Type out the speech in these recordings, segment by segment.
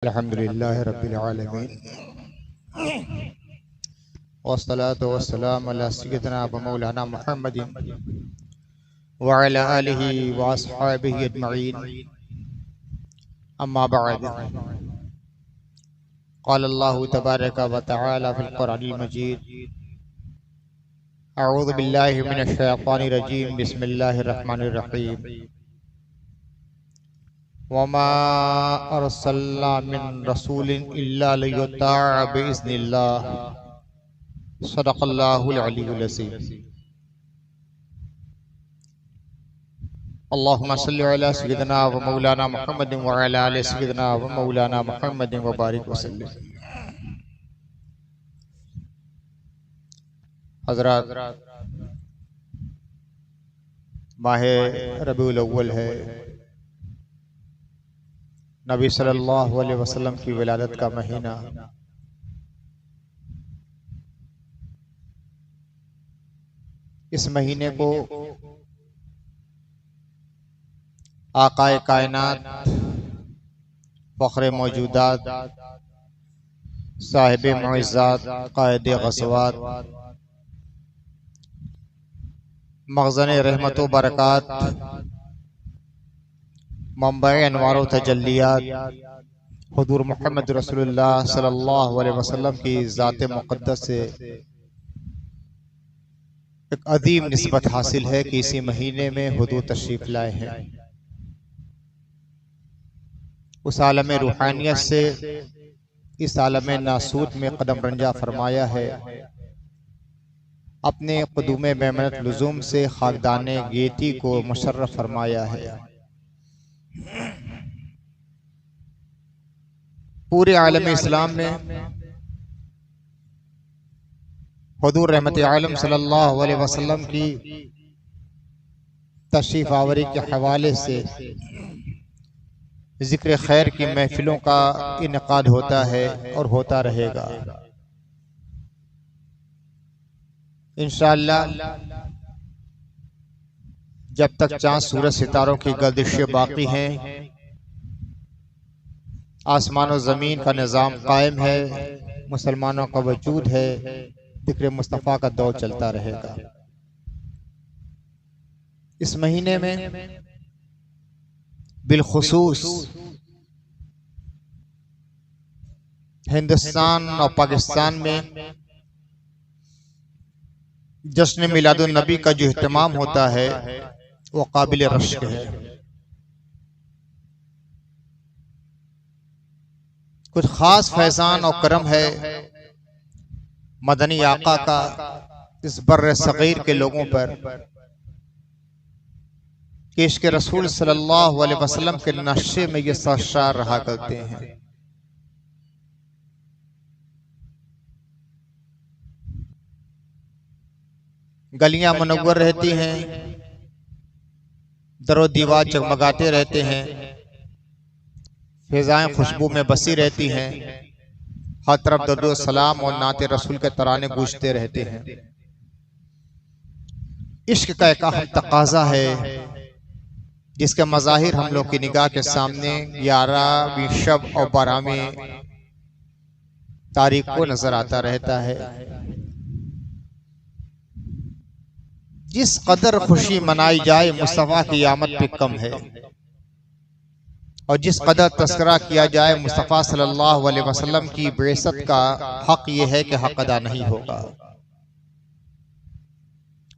अल्हम्दुलिल्लाहि रब्बिल आलमीन वस्सलातु वस्सलामु अला सय्यिदिना व मौलाना मुहम्मदिन व अला आलिहि व अस्हाबिहि अजमईन अम्मा बअद। क़ाल अल्लाहु तबारक व तआला फ़िल क़ुरआनिल मजीद अऊज़ु बिल्लाहि मिनश शैतानिर रजीम बिस्मिल्लाहिर रहमानिर रहीम वमा अरसलना मिन रसूलिन इल्ला लियुताअ बिइज़्निल्लाह सदक़ल्लाहुल अलीयुल अज़ीम। अल्लाहुम्मा सल्लि अला सय्यिदिना व मौलाना मुहम्मदिन व अला आलि सय्यिदिना व मौलाना मुहम्मदिन व बारिक वसल्लम। हज़रात, माहे रबीउल अव्वल है, नबी सल्लल्लाहु अलैहि वसल्लम की विलादत का महीना। इस महीने को आकाए कायनात, फ़ख्रे मौजूदात, साहिबे मुइज़्ज़ात, क़ाइदे ग़ज़वात, मख़ज़न रहमत व बरक़ात, मंबए अनवार व तजल्लियात हुज़ूर मुहम्मद रसूलुल्लाह सल्लल्लाहु अलैहि वसल्लम की ज़ात मुक़द्दस से एक अदीम निस्बत हासिल है कि इसी महीने में हुज़ूर तशरीफ़ लाए हैं। उस आलम रूहानियत से इस आलम नासूत में कदम रंजा फरमाया है। अपने क़ुदूम मेमनत लुज़ूम से खाकदाने गेती को मुशर्रफ फरमाया है। पूरे आलम इस्लाम में हुज़ूर रहमत आलम सल्लल्लाहु अलैहि वसल्लम की तशरीफ़ आवरी के हवाले से ज़िक्र खैर की महफिलों का इनकाद होता है और होता रहेगा। इंशाअल्लाह जब तक चाँद सूरज सितारों की गर्दिशें बाकी हैं, आसमान और ज़मीन का निज़ाम कायम है, मुसलमानों का वजूद है, ज़िक्र मुस्तफ़ा का दौर चलता रहेगा। इस महीने में बिलखुसूस हिंदुस्तान और पाकिस्तान में जश्न मिलादुन नबी का जो इहतमाम होता है वो काबिल रश्क है। कुछ खास फैजान और करम है मदनी आका का इस बर्र सगीर के लोगों पर कि इश्क़ रसूल सल्लल्लाहु अलैहि वसल्लम के नक्शे में ये सरशार रहा करते हैं। गलियां मुनव्वर रहती हैं, दरो दीवार जगमगाते रहते हैं, फिजाएं खुशबू में बसी रहती हैं, हर तरफ दरूद सलाम और नाते रसूल के तराने गूंजते रहते हैं। इश्क का एक अहम तकाजा है जिसके मज़ाहिर हम लोग की निगाह के सामने 11वीं शब और 12वीं तारीख को नजर आता रहता है। जिस कदर खुशी मनाई जाए मुस्तफ़ा की आमद पे कम है, और जिस कदर तस्करा किया जाए मुस्तफ़ा सल्लल्लाहु अलैहि वसल्लम की बेइज्जत का हक ये है कि हक अदा नहीं होगा।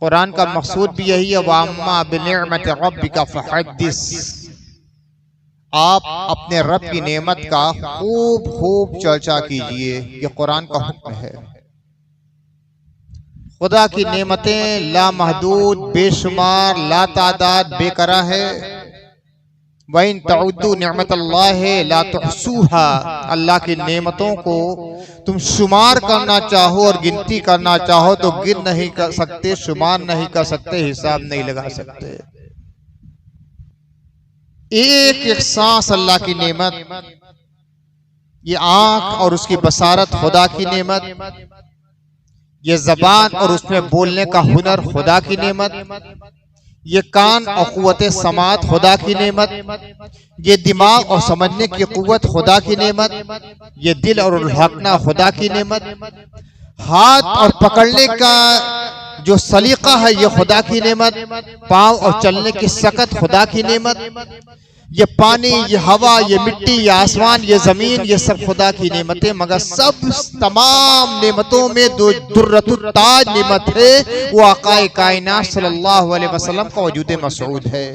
कुरान का मकसूद भी यही है, वअम्मा बिनिअमति रब्बिका फहद्दिस। आप अपने रब की नेमत का खूब खूब चर्चा कीजिए, ये कुरान का हुक्म है। खुदा की नेमतें लामहदूद, बेशुमार, ला तादाद, बेकरा है। वइन तउद्दू निअमतल्लाहि ला तुहसूहा। अल्लाह की नेमतों को तुम शुमार करना चाहो और गिनती करना चाहो तो गिन नहीं कर सकते, शुमार नहीं कर सकते, हिसाब नहीं लगा सकते। एक एक सांस अल्लाह की नेमत, ये आंख और उसकी बसारत खुदा की नेमत, ये जबान और उसमें बोलने का हुनर खुदा की नेमत, ये कान और क़ुव्वत समात खुदा की नेमत, ये दिमाग और समझने की क़ुव्वत खुदा की नेमत, ये दिल और उल्हाकना खुदा की नेमत, हाथ और पकड़ने का जो सलीका है ये खुदा की नेमत, पांव और चलने की सकत खुदा की नेमत, ये पानी, ये हवा, ये मिट्टी, ये आसमान, ये जमीन, ये सब खुदा की नेमतें। मगर सब तमाम नेमतों में दो दुर्रतुत ताज नेमत है, वो आकाए कायनात सल्लल्लाहु अलैहि वसल्लम का वजूद मसऊद है।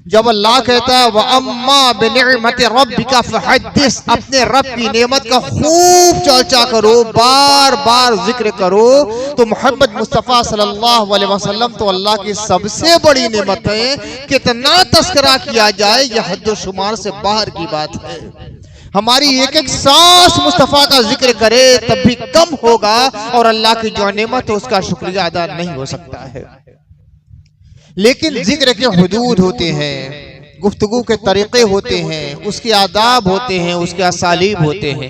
जब अल्लाह कहता है व अम्मा बिनिअमति रब्बिका फहद्दिस, अपने रब की नेमत का खूब चर्चा करो, बार बार जिक्र करो, तो मोहम्मद मुस्तफ़ा सल्लल्लाहु अलैहि वसल्लम तो अल्लाह की सबसे बड़ी नेमत है। कितना तस्करा किया जाए यह हद शुमार से बाहर की बात है। हमारी एक एक सांस मुस्तफ़ा का जिक्र करे तब भी कम होगा, और अल्लाह की जो नेमत है उसका शुक्रिया अदा नहीं हो सकता है। लेकिन जिक्र के हुदूद होते हैं, गुफ्तगू के तरीके होते हैं, उसके आदाब होते हैं, उसके असालीब होते हैं।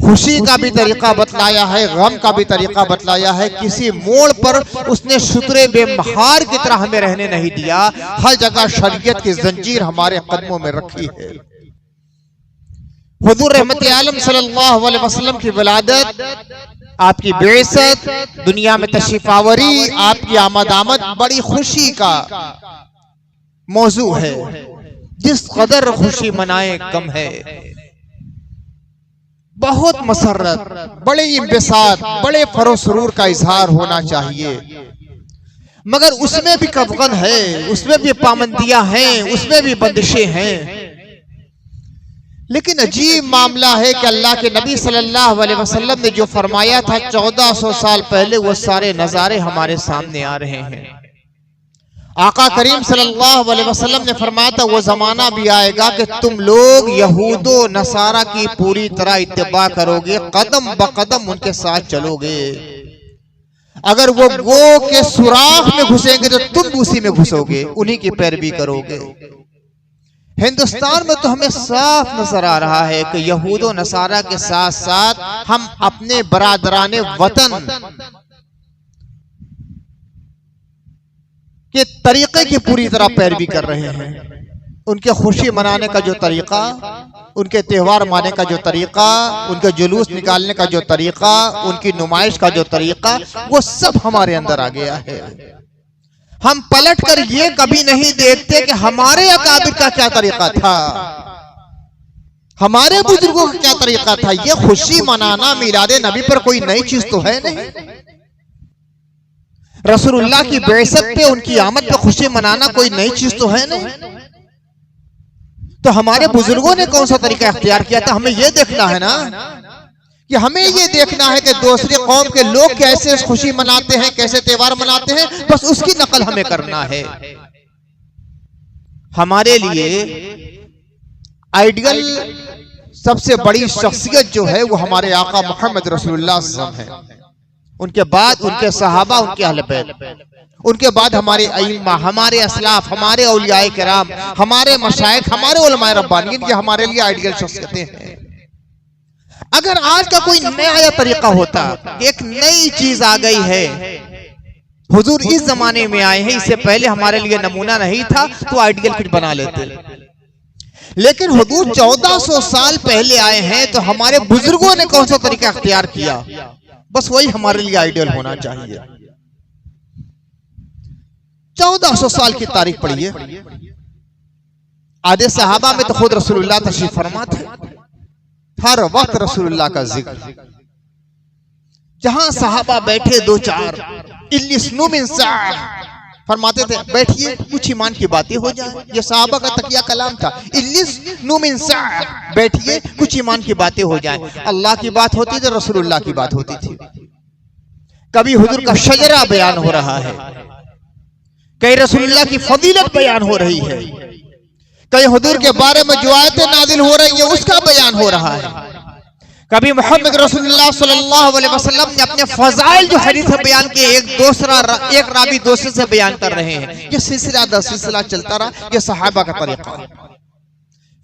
खुशी का भी तरीका बतलाया है, गम का भी तरीका बतलाया है। किसी मोड़ पर उसने शुतरे बेमहार की तरह हमें रहने नहीं दिया। हर जगह शरीयत की जंजीर हमारे कदमों में रखी है। हुजूर रहमत आलम सल्लल्लाहु अलैहि वसल्लम की विलादत, आपकी बेइज्जत, दुनिया में तशरीफ आवरी, आपकी आमद बड़ी खुशी का मौजू है। जिस कदर खुशी मनाए कम है। बहुत मसरत, बड़े इंबिसात, बड़े फरो सुरूर का इजहार होना चाहिए, मगर उसमें भी कफगन है, उसमें भी पाबंदियां हैं, उसमें भी बंदिशें हैं। लेकिन अजीब मामला है कि अल्लाह के नबी सल्लल्लाहु अलैहि वसल्लम ने जो फरमाया था 1400 साल पहले, वो सारे नज़ारे हमारे सामने आ रहे हैं। आका करीम सल्लल्लाहु अलैहि वसल्लम ने फरमाया था वो जमाना भी आएगा कि तुम लोग यहूदो नसारा की पूरी तरह इत्तिबा करोगे, कदम ब कदम उनके साथ चलोगे। अगर वो गो के सुराख में घुसेंगे तो तुम उसी में घुसोगे, उन्हीं की पैरवी करोगे। हिंदुस्तान में तो हमें साफ नजर आ रहा है कि यहूदो नसारा के साथ साथ हम अपने बरादराने वतन के तरीके की पूरी तरह पैरवी कर रहे हैं। उनके खुशी मनाने का जो तरीका, उनके त्यौहार मनाने का जो तरीका, उनके जुलूस निकालने का जो तरीका, उनकी नुमाइश का जो तरीका, वो सब हमारे अंदर आ गया है। हम पलट कर ये कभी नहीं देखते कि हमारे अकाबिर का क्या तरीका था, हमारे बुजुर्गों का क्या तरीका था। ये खुशी मनाना मिलादे नबी पर कोई नई चीज तो है नहीं। रसूलुल्लाह की बेइज्जत पे, उनकी आमद पे खुशी मनाना कोई नई चीज तो है नहीं। तो हमारे बुजुर्गों ने कौन सा तरीका अख्तियार किया था, हमें यह देखना है ना, कि हमें ये देखना है कि दूसरी कौम के लोग कैसे खुशी मनाते हैं, कैसे त्योहार मनाते हैं, बस उसकी नकल हमें करना है। हमारे लिए आइडियल सबसे बड़ी शख्सियत जो है वो हमारे आका मोहम्मद रसूलुल्लाह सल्लल्लाहु अलैहि वसल्लम है। उनके बाद उनके सहाबा, उनके अहले बैत, उनके बाद हमारे अइम्मा, हमारे असलाफ, हमारे औलियाए किराम, हमारे मशाइख, हमारे उलमाए रब्बानियीन, ये हमारे लिए आइडियल शख्सियतें हैं। अगर आज का कोई नया तरीका होता, एक नई चीज आ गई है, हुजूर इस जमाने में आए हैं, इससे पहले हमारे लिए नमूना नहीं था, तो आइडियल कुछ बना लेते। लेकिन हुजूर 1400 साल पहले आए हैं, तो हमारे बुजुर्गों ने कौन सा तरीका अख्तियार किया, बस वही हमारे लिए आइडियल होना चाहिए। 1400 साल की तारीख पढ़िए। आधे सहाबा में तो खुद रसूलुल्लाह तशरीफ फरमा थे, हर वक्त रसूलुल्लाह का जिक्र। जहां सहाबा बैठे दो चार, फरमाते थे बैठिए कुछ ईमान की बातें हो जाए। ये सहाबा का तकिया कलाम था, बैठिए कुछ ईमान की बातें हो जाए। अल्लाह की बात होती थी, रसूलुल्लाह की बात होती थी। कभी हुजूर का शजरा बयान हो रहा है, कहीं रसूलुल्लाह की फजीलत बयान हो रही है, कहीं हुजूर के बारे में जो आयतें नाजिल हो रही है उसका बयान हो रहा है। कभी मोहम्मद रसूलुल्लाह सल्लल्लाहु अलैहि वसल्लम ने अपने फजाइल जो हदीस बयान किए, एक रावी दूसरे से बयान कर रहे हैं। ये सिलसिला चलता रहा, ये सहाबा का तरीका।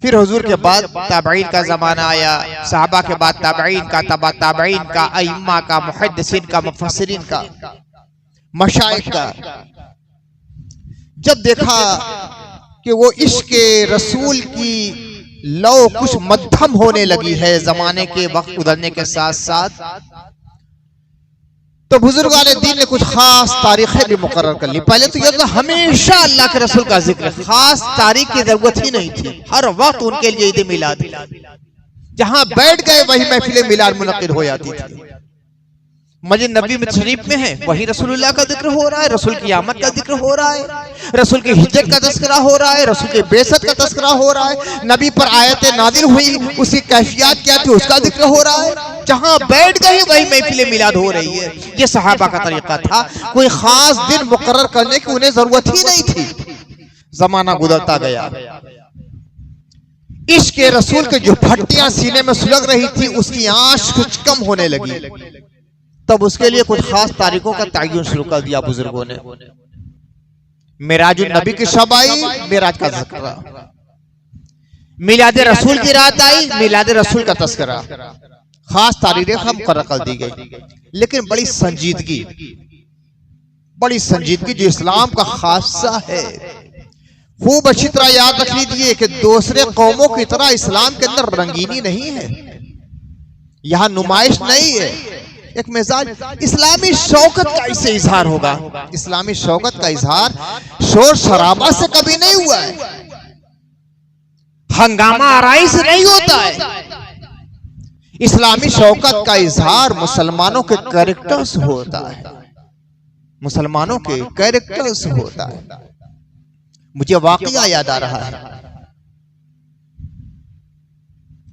फिर हुजूर के बाद ताबईन का जमाना आया, सहाबा के बाद ताबईन का, तबा ताबईन का, अइम्मा का, मुहद्दिसीन का, मुफस्सिरीन का, मशाइख का। जब देखा कि वो इश्क रसूल की लौ कुछ मध्यम होने लगी है जमाने के वक्त गुजरने के साथ साथ, तो बुजुर्ग वाले दीन ने कुछ खास तारीखें भी मुकर्रर कर ली। पहले तो यह हमेशा अल्लाह के रसूल का जिक्र, खास तारीख की जरूरत ही नहीं थी, हर वक्त उनके लिए ईद मिलाद, जहां बैठ गए वही महफिल मिलाद मुनक्किद हो जाती थी। मस्जिद नबी में शरीफ में है, वही रसूलुल्लाह का जिक्र हो रहा है, रसूल की आमद का जिक्र हो रहा है, रसूल की हिज्जत का तस्करा हो रहा है, रसूल की बेइज्जत का तस्करा हो रहा है, नबी पर आयतें नाज़िल हुई उसकी कैफियत क्या थी उसका जिक्र हो रहा है। जहां बैठ गए वही महफिल मिलाद हो रही है। ये सहाबा का तरीका था, कोई खास दिन मुकर्रर करने की उन्हें जरूरत ही नहीं थी। जमाना गुजरता गया, इश्क रसूल के जो फट्टियां सीने में सुलग रही थी उसकी आंच कुछ कम होने लगी। तब उसके लिए कुछ खास तारीखों का तयन शुरू कर दिया बुजुर्गों ने। मिराजुन नबी की शब आई, मिराज का ज़िक्र, मिलाद रसूल की रात आई, मिलाद रसूल का तस्करा, खास तारीखें हम मुकर्रर कर दी गई। लेकिन बड़ी संजीदगी जो इस्लाम का खासा है, खूब अच्छी तरह याद रख लीजिए कि दूसरे कौमों की तरह इस्लाम के अंदर रंगीनी नहीं है, यहां नुमाइश नहीं है, एक मिजाज इस्लामी शौकत का इससे इजहार होगा। इस्लामी शौकत का इजहार शोर शराबा से कभी नहीं हुआ है, हंगामा आराई से नहीं होता है। इस्लामी शौकत का इजहार मुसलमानों के कैरेक्टर से होता है, मुसलमानों के कैरेक्टर से होता है। मुझे वाकया याद आ रहा है,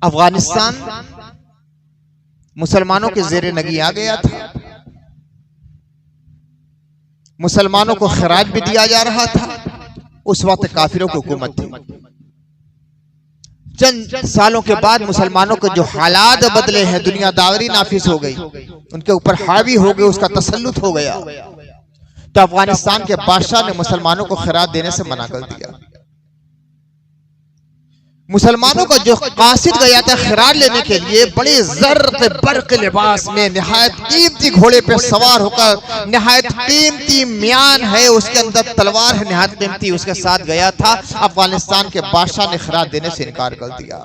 अफगानिस्तान मुसलमानों के जेरे नगी आ गया था, मुसलमानों को खराज भी दिया जा रहा था। उस वक्त काफिरों की हुकूमत थी। चंद सालों के बाद मुसलमानों के जो हालात बदले हैं, दुनियादारी नाफिस हो गई, उनके ऊपर हावी हो गए, उसका तसल्लुत हो गया। तो अफगानिस्तान के बादशाह ने मुसलमानों को खराज देने से मना कर दिया। मुसलमानों का जो कासिद गया था खिराज लेने के लिए, बड़े ज़र्क़ बर्क़ लिबास में निहायत कीमती घोड़े पे सवार होकर, निहायत कीमती म्यान है, उसके अंदर तलवार है निहायत कीमती, उसके साथ गया था। अफगानिस्तान के बादशाह ने खिराज देने से इनकार कर दिया।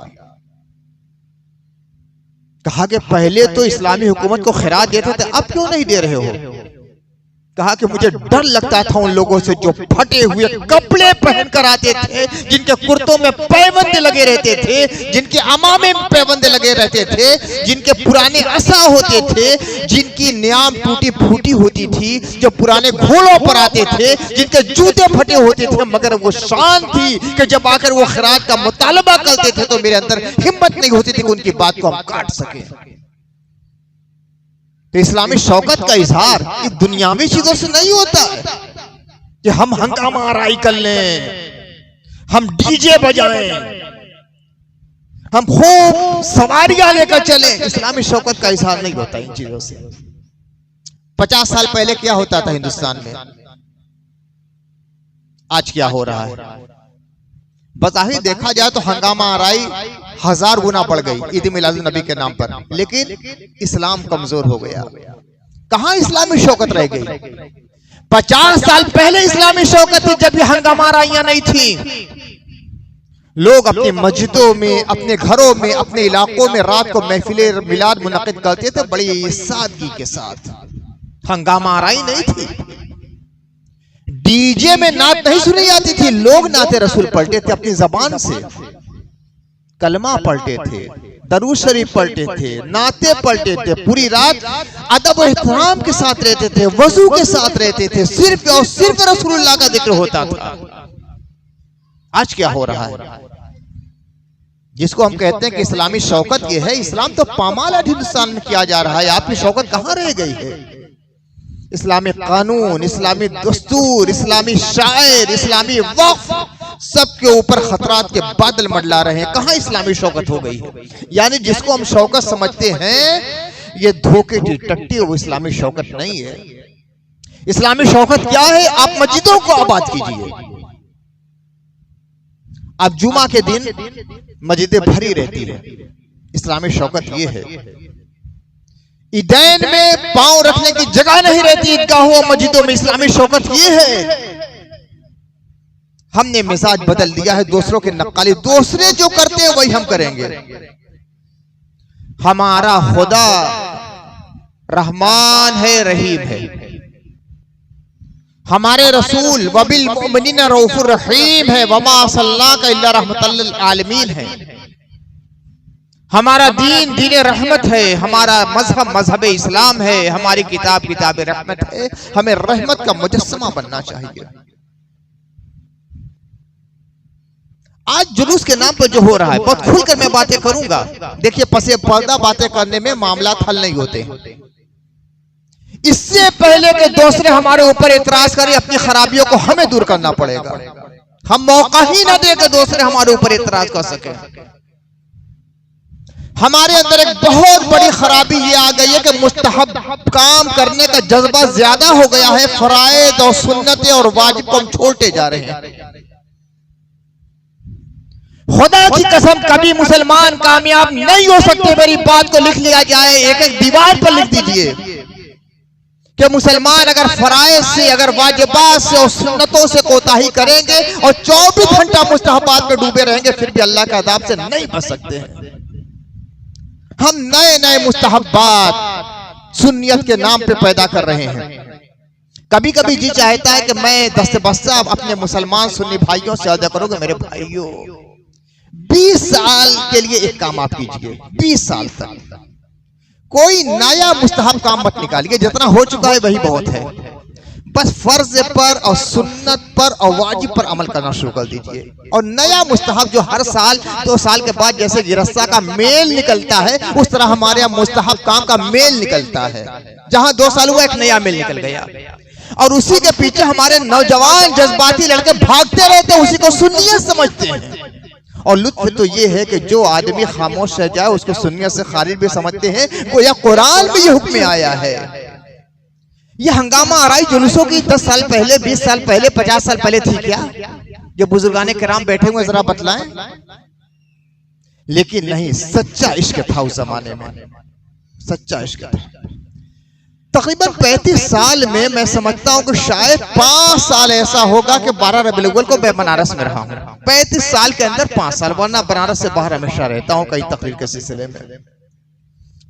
कहा कि पहले तो इस्लामी हुकूमत को खिराज देते थे, अब क्यों नहीं दे रहे हो? कहा कि मुझे डर लगता था उन लोगों से जो फटे हुए कपड़े पहनकर आते थे, जिनके कुर्तों में पैबंद लगे रहते थे, जिनके अमामे में पैबंद लगे रहते थे, जिनके पुराने असा होते थे, जिनकी नियाम टूटी फूटी होती थी, जो पुराने घोड़ों पर आते थे, जिनके जूते फटे होते थे, मगर वो शान थी कि जब आकर वो खिराज का मुतालबा करते थे तो मेरे अंदर हिम्मत नहीं होती थी कि उनकी बात को हम काट सके। तो इस्लामी शौकत का इजहार इस दुनियावी चीजों से नहीं होता है कि हम हंगामा आराई कर लें, हम डीजे बजाएं, हम खूब सवारियां लेकर चलें। इस्लामी शौकत का इजहार नहीं होता इन चीजों से। 50 साल पहले क्या होता था हिंदुस्तान में, आज क्या हो रहा है? बज़ाहिर देखा जाए तो हंगामा आराई 1000 गुना बढ़ गई ईद मिलाद नबी के नाम पर, लेकिन इस्लाम कमजोर हो गया। कहां इस्लामी शौकत रह गई? 50 साल पहले इस्लामी शौकत थी जब ये हंगामा आराइयां नहीं थी। लोग अपनी मस्जिदों में, अपने घरों में, अपने इलाकों में रात को महफिले मिलाद मुनक़िद करते थे बड़ी सादगी के साथ। हंगामा आराई नहीं थी, डीजे में नात नहीं सुनी जाती थी। लोग नाते रसूल पढ़ते थे अपनी जबान से, कलमा पढ़ते थे, दरूद शरीफ पढ़ते थे, नाते पढ़ते थे, पूरी रात अदब और एहतराम के साथ रहते थे, वजू के साथ रहते थे, सिर्फ और सिर्फ रसूलुल्लाह का जिक्र होता था। आज क्या हो रहा है? जिसको हम कहते हैं कि इस्लामी शौकत ये है, इस्लाम तो पामाल हिंदुस्तान में किया जा रहा है। आपकी शौकत कहां रह गई है? इस्लामी कानून, इस्लामी दस्तूर, इस्लामी शायर, इस्लामी वक्फ, सबके ऊपर खतरात के बादल मंडला रहे हैं। कहां इस्लामी शौकत हो गई है? यानी जिसको हम शौकत समझते हैं ये धोखे की टट्टी, वो इस्लामी शौकत नहीं है। इस्लामी शौकत क्या है? आप मस्जिदों को आबाद कीजिए, अब जुमा के दिन मस्जिदें भरी रहती है। इस्लामी शौकत ये है, ईदैन में पांव रखने की जगह नहीं रहती ईदगाहों और मस्जिदों में। इस्लामी शौकत ये है, हमने मिजाज बदल दिया है दूसरों के नक्काली। दूसरे जो करते हैं वही हम करेंगे। हमारा खुदा रहमान है, रहीम है। हमारे रसूल वबिल मुमिनीना रऊफुर रहीम है, वमा सल्लल्लाका इल्ला रहमतल लिल आलमीन है। हमारा दीन दीन रहमत है, हमारा मजहब मजहब इस्लाम है, हमारी किताब किताब रहमत है। हमें रहमत का मुजस्समा बनना चाहिए। आज जुलूस के नाम पर जो हो रहा है, बहुत खुलकर मैं बातें करूंगा। देखिए, पसे पर्दा बातें करने में मामला हल नहीं होते। इससे पहले कि दूसरे हमारे ऊपर एतराज करें, अपनी खराबियों को हमें दूर करना पड़ेगा। हम मौका ही ना दें कि दूसरे हमारे ऊपर एतराज कर सके। हमारे अंदर एक बहुत बड़ी खराबी ये आ गई है कि मुस्तहब काम करने का जज्बा ज्यादा हो गया है। फराइद और सुन्नतें और वाजिब को हम छोड़ते जा रहे हैं। खुदा की कसम, कभी मुसलमान कामयाब नहीं हो सकते। मेरी बात को लिख लिया जाए, एक एक दीवार पर लिख दीजिए कि मुसलमान अगर फराइज से, अगर वाजिबात से और सुन्नतों से कोताही करेंगे और 24 घंटा मुस्तहबात में डूबे रहेंगे, फिर भी अल्लाह के अज़ाब से नहीं बच सकते हैं। हम नए नए मुस्तहबात सुन्नियत के नाम पे पैदा कर रहे हैं। कभी कभी जी चाहता है कि मैं दस्तबस्ता अपने मुसलमान सुन्नी भाइयों से अर्ज़ करूं कि मेरे भाइयों, 20 साल के लिए एक काम आप कीजिए। 20 साल तक कोई नया मुस्तहब काम मत निकालिए। जितना हो चुका है वही बहुत है। बस फर्ज पर और सुन्नत पर और वाजिब पर अमल करना शुरू कर दीजिए। और नया मुस्तहब जो हर साल 2 साल के बाद जैसे गिरस्ता का मेल निकलता है, उस तरह हमारे यहाँ मुस्तहब काम का मेल निकलता है। जहां 2 साल हुआ, एक नया मेल निकल गया और उसी के पीछे हमारे नौजवान जज्बाती लड़के भागते रहते, उसी को सुन्नियत समझते हैं। और लुत्फ तो ये है कि जो आदमी खामोश रह जाए उसको सुन्नियत से खारिज भी समझते हैं। गोया कुरान में ये हुक्म आया है। ये हंगामा आराई जुलूसों की 10 साल पहले, 20 साल पहले, 50 साल पहले थी क्या? जो बुजुर्गाने किराम बैठे हुए जरा बतलाएं। लेकिन नहीं, सच्चा इश्क था उस जमाने में, सच्चा इश्क था। तकरीबन 35 साल में मैं समझता हूं कि शायद 5 साल ऐसा होगा कि 12 रबीउल अव्वल को मैं बनारस में रहा हूं। 35 साल के अंदर 5 साल, वरना बनारस से बाहर हमेशा रहता हूं कई तकरीर के सिलसिले में।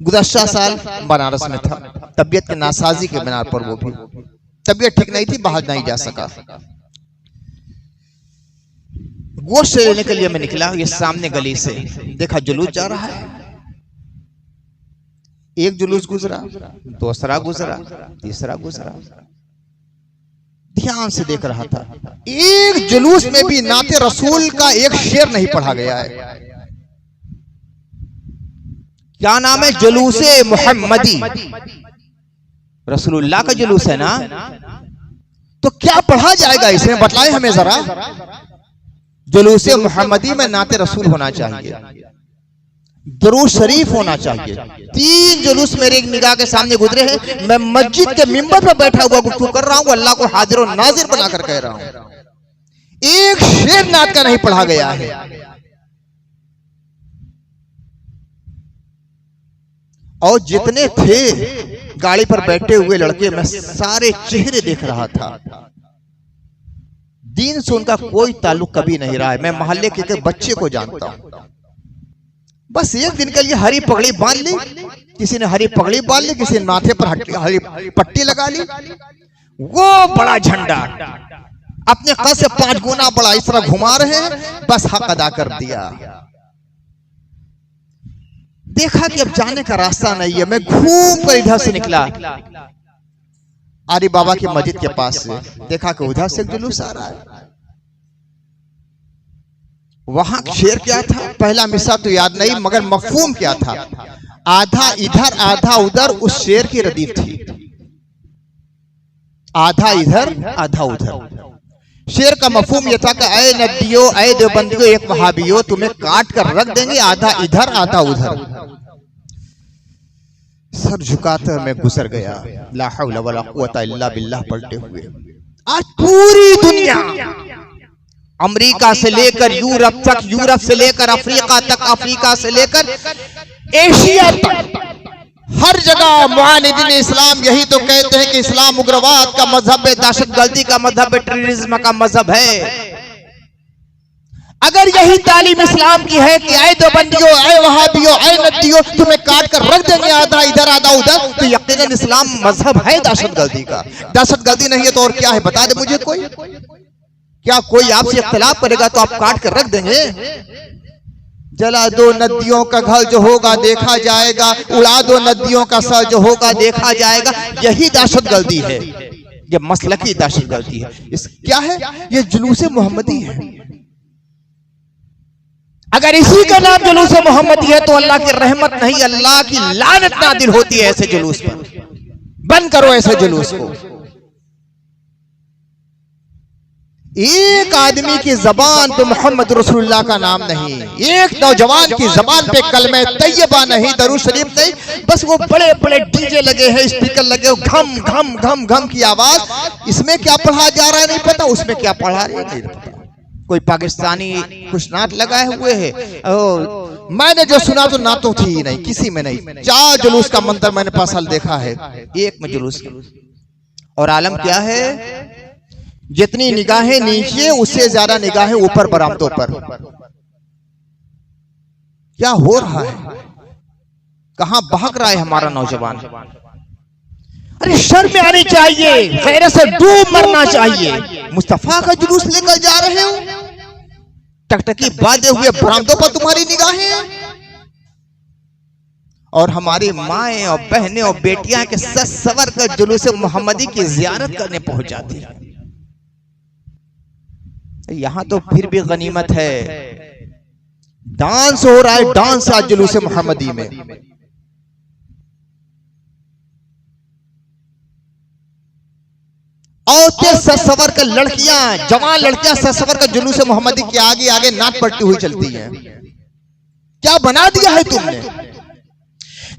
गुज़श्ता साल बनारस में था, तबीयत के नासाजी के बिना पर, वो भी तबीयत ठीक नहीं थी, बाहर नहीं जा सका। गोश्त लेने के लिए मैं निकला। ये सामने गली से देखा जुलूस जा रहा है। एक जुलूस गुजरा, दूसरा गुजरा, तीसरा गुजरा। ध्यान से देख रहा था। एक जुलूस में भी नाते रसूल का एक शेर नहीं पढ़ा गया है। क्या नाम है? जुलूसे मुहम्मदी। रसूलुल्लाह का जुलूस है ना, तो क्या पढ़ा जाएगा इसमें? बतलाए हमें जरा। जुलूसे मुहम्मदी में नाते रसूल होना चाहिए, दुरूद शरीफ होना चाहिए। 3 जुलूस मेरे एक निगाह के सामने गुजरे हैं। मैं मस्जिद के मिंबर पर बैठा हुआ गुफ्तगू कर रहा हूं, अल्लाह को हाजिर और नाजिर बनाकर कह रहा हूं। एक शेर नात का नहीं पढ़ा गया है। और जितने थे गाड़ी पर बैठे हुए लड़के, मैं सारे चेहरे देख रहा था। दीन से उनका कोई ताल्लुक कभी नहीं रहा है। मैं मोहल्ले के बच्चे को जानता हूं। बस एक दिन के लिए हरी पगड़ी बांध ली, किसी ने हरी पगड़ी बांध ली, किसी ने माथे पर हरी पट्टी लगा ली। वो बड़ा झंडा अपने कद से 5 गुना बड़ा इस तरह घुमा रहे हैं। बस हक अदा कर दिया। देखा कि अब जाने का रास्ता नहीं है। मैं घूम कर इधर से निकला, आरी बाबा की मस्जिद के पास से। देखा कि उधर से जुलूस आ रहा है। वहां शेर क्या था, पहला मिसरा तो याद नहीं, मगर मफहूम क्या था? आधा इधर आधा उधर उस शेर की रदीफ थी। आधा इधर आधा उधर। शेर का मफहूम यह था कि अय नदियों, अय देवबंदियों, एक वहाबियों, तुम्हें काट कर रख देंगे, आधा इधर आधा उधर। सर झुकाकर मैं गुजर गया। ला हौला वला कुव्वता इल्ला बिल्लाह पलटे हुए। आज पूरी दुनिया अमेरिका से लेकर यूरोप तक, यूरोप से लेकर अफ्रीका तक, अफ्रीका से लेकर एशिया तक, हर जगह मुआनिदीन इस्लाम यही तो कहते हैं कि इस्लाम उग्रवाद का मजहब है, दहशतगर्दी का मजहब है, टेररिज्म का मजहब है। अगर यही तालीम इस्लाम की है कि आए देवबंदियों, आए वहाबियों, आए नदियों, तुम्हें काट कर रख देंगे, आधा इधर आधा उधर, तो यकीनन इस्लाम मजहब है दहशतगर्दी का। दहशतगर्दी नहीं है तो और क्या है, बता दे मुझे कोई। क्या कोई आपसे इख्तिलाफ करेगा तो आप काट कर रख देंगे? जला दो नदियों का घर जो होगा देखा जाएगा, उड़ा दो नदियों का सर जो होगा देखा जाएगा। यही दहशतगर्दी है, ये मसलकी दहशतगर्दी है। इस क्या है, ये जुलूस मोहम्मदी है। अगर इसी का नाम जुलूस मोहम्मदी है तो अल्लाह की रहमत नहीं, अल्लाह की लानत नादिल होती है ऐसे जुलूस पर। बंद करो ऐसे जुलूस को। एक आदमी की जबान पे मोहम्मद रसूलुल्लाह का नाम नहीं, एक नौजवान की जबान पे कलमे तैयबा नहीं, दरूद शरीफ नहीं, बस वो बड़े बड़े डीजे लगे हैं, स्पीकर लगे हो, घम घम घम घम की आवाज। इसमें क्या पढ़ा जा रहा है नहीं पता, उसमें क्या पढ़ा रहे नहीं पता। कोई पाकिस्तानी कुछ नाट लगाए हुए है। मैंने जो सुना तो ना तो थी नहीं, किसी में नहीं। 4 जुलूस का मंत्र मैंने पासल देखा है, एक में जुलूस। और आलम क्या है, जितनी निगाहें नीचे उससे ज्यादा निगाहें ऊपर बरामदों पर। क्या हो रहा है, कहां बहक रहा है हमारा नौजवान। अरे शर्म आनी चाहिए, गैरत से डूब मरना चाहिए। मुस्तफा का जुलूस लेकर जा रहे हो, टकटकी बांधे हुए बरामदों पर तुम्हारी निगाहें, और हमारी माएं और बहनें और बेटियां के सज सवर कर जुलूस मोहम्मदी की जियारत करने पहुंच जाती है। यहां तो फिर भी गनीमत है, डांस हो रहा है, डांस आज जुलूस मोहम्मदी में। औरतें ससवर कर लड़कियां, जवान लड़कियां ससवर का जुलूस मोहम्मदी के आगे आगे नाक पड़ती हुई चलती हैं। क्या बना दिया है तुमने?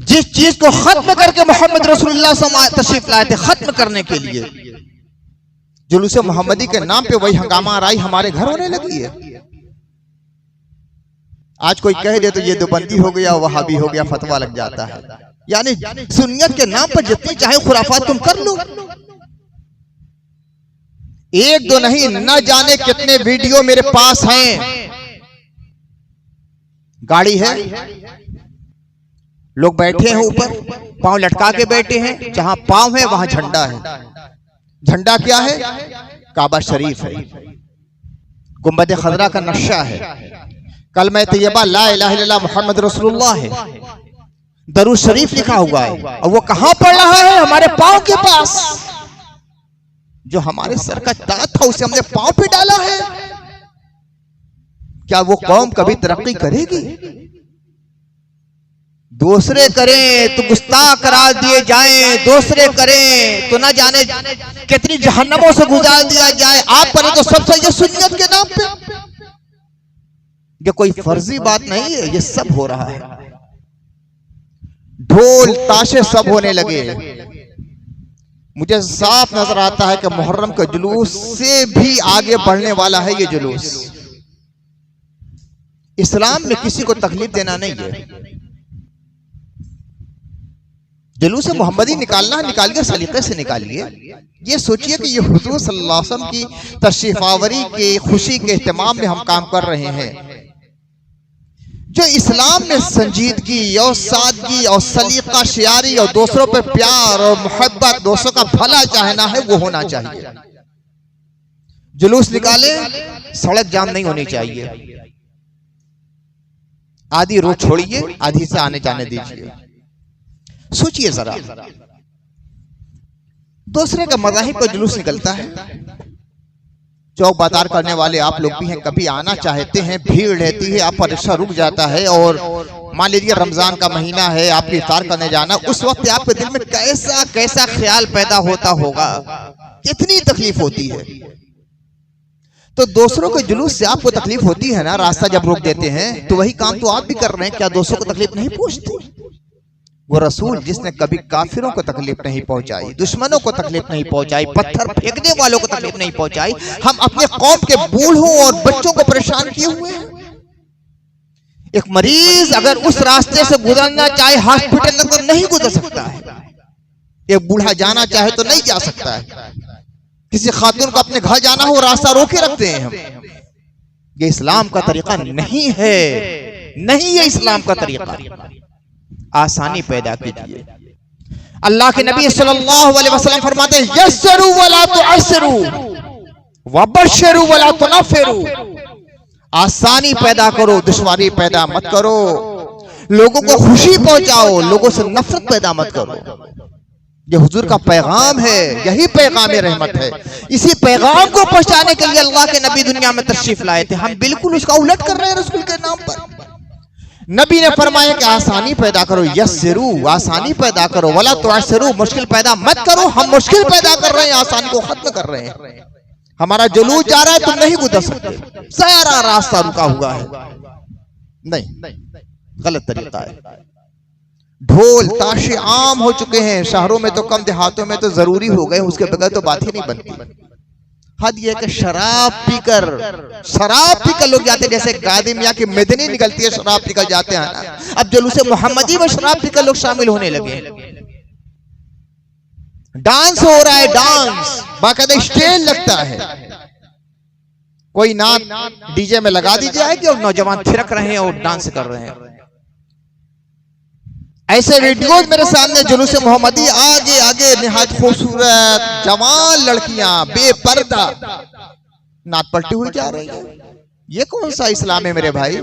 जिस चीज को खत्म करके मोहम्मद रसूलुल्लाह तशरीफ लाए थे, खत्म करने के लिए जुलूस मोहम्मदी के नाम पे वही हंगामा आराई हमारे घर होने लगी है। आज कोई कह दे तो ये देवबंदी हो गया, वहाबी हो गया, फतवा लग जाता है। यानी सुन्नियत के नाम पर जितनी चाहे खुराफात तुम कर लो। एक दो नहीं, न जाने कितने वीडियो मेरे पास हैं। गाड़ी है, लोग बैठे हैं ऊपर, पांव लटका के बैठे हैं, जहां पांव है वहां झंडा है। झंडा क्या है? काबा शरीफ है, गुंबद खजरा का नक्शा है, कलमा तैयबा ला इलाहा इल्लल्लाह मुहम्मद रसूलुल्लाह है, दरूद शरीफ लिखा हुआ है। और वो कहां पड़ रहा है? हमारे पांव के पास। जो हमारे सर का ताज था उसे हमने पांव पे डाला है। क्या वो कौम कभी तरक्की करेगी? दूसरे करें तो गुस्ताख करार दिए जाएं, दूसरे करें तो ना जाने कितनी जहन्नमों से गुजार दिया जाए। आप करें तो सब सही है सुन्नियत के नाम पे। ये कोई फर्जी बात नहीं है, ये सब हो रहा है। ढोल ताशे सब होने लगे। मुझे साफ नजर आता है कि मुहर्रम के जुलूस से भी आगे बढ़ने वाला है ये जुलूस। इस्लाम में किसी को तकलीफ देना नहीं है। जुलूस मोहम्मदी निकालना है, निकालिए, सलीके से निकालिए। ये सोचिए कि ये हुजूर सल्लल्लाहु अलैहि वसल्लम की तशरीफ आवरी के खुशी के एहतमाम में हम काम कर रहे हैं। जो इस्लाम में संजीदगी और सादगी और सलीका शियारी और दूसरों पे प्यार और मोहब्बत, दूसरों का भला चाहना है, वो होना चाहिए। जुलूस निकाले, सड़क जाम नहीं होनी चाहिए। आधी रोड छोड़िए, आधी से आने जाने दीजिए। सोचिए जरा, दूसरे का मज़ाहिब का जुलूस निकलता है, चौक बाजार करने वाले आप लोग भी हैं, कभी आना चाहते हैं, भीड़ रहती है, आपका रिक्शा रुक जाता है, और मान लीजिए रमजान का महीना है, आपकी इफ्तार करने जाना, उस वक्त आपके दिल में कैसा कैसा ख्याल पैदा होता होगा, कितनी तकलीफ होती है। तो दूसरों के जुलूस से आपको तकलीफ होती है ना, रास्ता जब रोक देते हैं, तो वही काम तो आप भी कर रहे हैं। क्या दूसरों को तकलीफ नहीं पहुंचती? वो रसूल जिसने कभी काफिरों को तकलीफ नहीं पहुंचाई, दुश्मनों को तकलीफ नहीं पहुंचाई, पत्थर फेंकने वालों को तकलीफ नहीं पहुंचाई। हम अपने कौम के बूढ़ों और बच्चों को परेशान किए हुए हैं। एक मरीज अगर उस रास्ते से गुजरना चाहे हॉस्पिटल तक तो नहीं गुजर सकता है। एक बूढ़ा जाना चाहे तो नहीं जा सकता है। किसी खातून को अपने घर जाना हो रास्ता रोके रखते हैं हम। ये इस्लाम का तरीका नहीं है, नहीं है इस्लाम का तरीका। आसानी पैदा कीजिए। अल्लाह के नबी सल्लल्लाहु अलैहि वसल्लम फरमाते हैं यस्सरू वला तुअस्सिरू वबश्शिरू वला तुनफ्फिरू। आसानी पैदा करो, दुश्वारी पैदा मत करो। लोगों को खुशी पहुंचाओ, लोगों से नफरत पैदा मत करो। ये हुजूर का पैगाम है, यही पैगाम रहमत है। इसी पैगाम को पहुंचाने के लिए अल्लाह के नबी दुनिया में तशरीफ लाए थे। हम बिल्कुल उसका उलट कर रहे हैं रसूल के नाम पर। नबी ने फरमाया कि आसानी पैदा करो, यस्सिरू, आसानी पैदा करो, वला तुअस्सिरू, मुश्किल पैदा मत करो। हम मुश्किल पैदा कर रहे हैं, आसानी को खत्म कर रहे हैं। हमारा जुलूस जा रहा है, तुम नहीं गुजर सकते, सारा रास्ता रुका हुआ है। नहीं, गलत तरीका है। ढोल ताशे आम हो चुके हैं, शहरों में तो कम, देहातों में तो जरूरी हो गए, उसके बगैर तो बात ही नहीं बनती। हद यह कि शराब पीकर लोग जाते, जैसे कादिमिया की मेदनी निकलती है, शराब पीकर जाते हैं ना। अब जुलूस मोहम्मदी में शराब पीकर लोग शामिल होने लगे। डांस हो रहा है, डांस बाकायदा स्टेज लगता है। कोई नाच डीजे में लगा दी जाएगी और नौजवान थिरक रहे हैं और डांस कर रहे हैं। ऐसे वीडियोज मेरे सामने जुलूस मोहम्मदी आगे आगे निहायत खूबसूरत जवान लड़कियां बेपर्दा नाच पलटी हुई जा रही है। ये कौन सा इस्लाम है मेरे भाई?